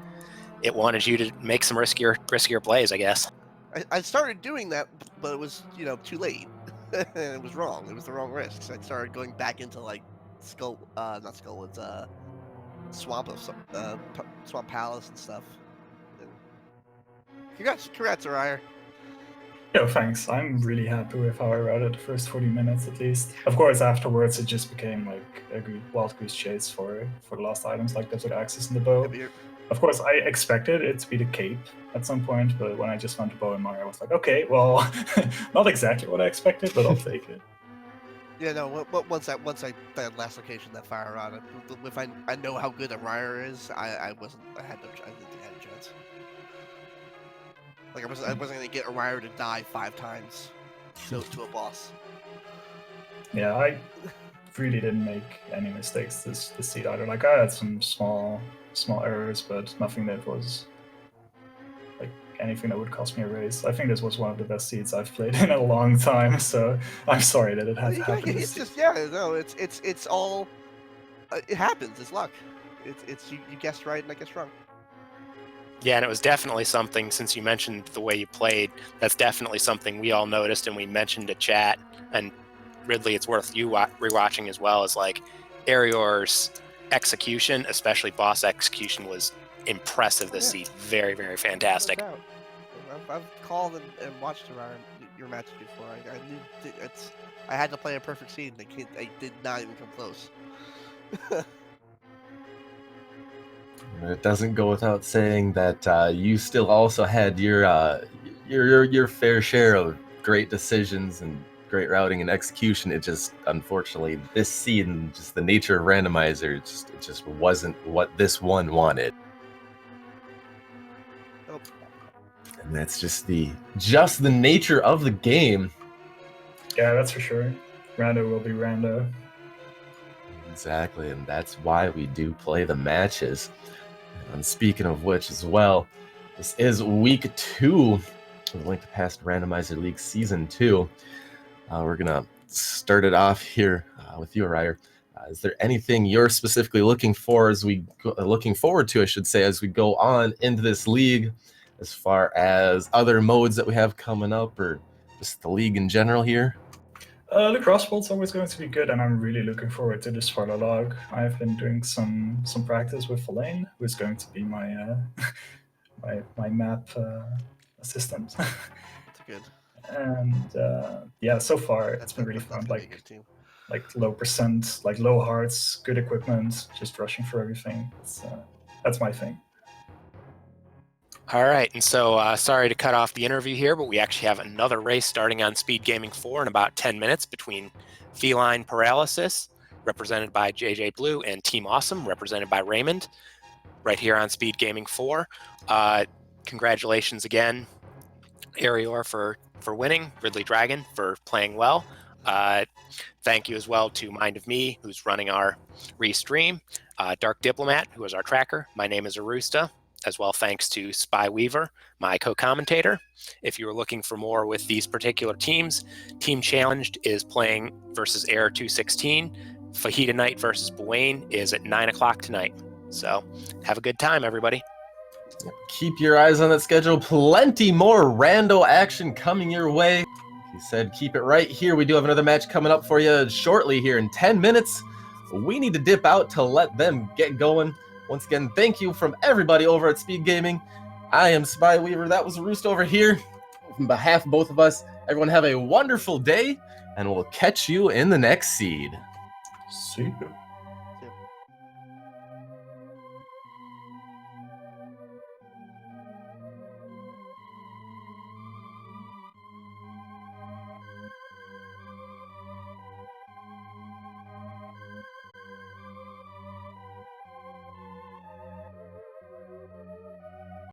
it wanted you to make some riskier plays, I guess. I started doing that, but it was, you know, too late. And it was wrong. It was the wrong risks. I started going back into like Swamp Palace and stuff. And congrats, Eriror. Yo, thanks. I'm really happy with how I routed the first 40 minutes at least. Of course, afterwards it just became like a wild goose chase for the last items like Desert Axis and the bow. Of course, I expected it to be the cape at some point, but when I just found the bow and Mire, I was like, okay, well, not exactly what I expected, but I'll take it. Yeah, no. Once that last location, that fire rod, if I know how good Eriror is, I didn't think I had a chance. Like I wasn't gonna get Eriror to die 5 times to a boss. Yeah, I really didn't make any mistakes this seed either. Like I had some small errors, but nothing that was like anything that would cost me a race. I think this was one of the best seeds I've played in a long time, so I'm sorry that it had to happen. It's all it happens. It's luck. It's you guessed right and I guessed wrong. Yeah, and it was definitely something, since you mentioned the way you played, that's definitely something we all noticed and we mentioned to chat. And Ridley, it's worth you rewatching as well, is like Eriror's execution, especially boss execution, was impressive this season. Very, very fantastic. No doubt. I've called and watched your matches before. I knew I had to play a perfect scene. I did not even come close. It doesn't go without saying that you still also had your fair share of great decisions and great routing and execution. It just, unfortunately, this season, just the nature of Randomizer, it just wasn't what this one wanted. Nope. And that's just the nature of the game. Yeah, that's for sure. Rando will be Rando. Exactly, and that's why we do play the matches. And speaking of which as well, this is week 2 of Link to Past Randomizer League Season 2. We're going to start it off here with you, Ryer. Is there anything you're specifically looking forward to, I should say, as we go on into this league, as far as other modes that we have coming up, or just the league in general here? The crossbow's always going to be good, and I'm really looking forward to this Farla log. I've been doing some practice with Elaine, who is going to be my my map assistant. That's good. And yeah, so far it's been really fun. Like low percent, like low hearts, good equipment, just rushing for everything. That's my thing. All right, and so sorry to cut off the interview here, but we actually have another race starting on Speed Gaming 4 in about 10 minutes between Feline Paralysis, represented by JJ Blue, and Team Awesome, represented by Raymond, right here on Speed Gaming 4. Congratulations again, Eriror, for winning, RidleyDragon for playing well. Thank you as well to Mind of Me, who's running our restream, Dark Diplomat, who is our tracker. My name is Arusta. As well, thanks to Spy Weaver, my co-commentator. If you are looking for more with these particular teams, Team Challenged is playing versus Error 216. Fajita Knight versus Buwane is at 9 o'clock tonight. So have a good time, everybody. Keep your eyes on that schedule. Plenty more rando action coming your way. He said keep it right here. We do have another match coming up for you shortly here in 10 minutes. We need to dip out to let them get going. Once again, thank you from everybody over at Speed Gaming. I am Spy Weaver. That was Roost over here. On behalf of both of us, everyone have a wonderful day, and we'll catch you in the next seed. See you.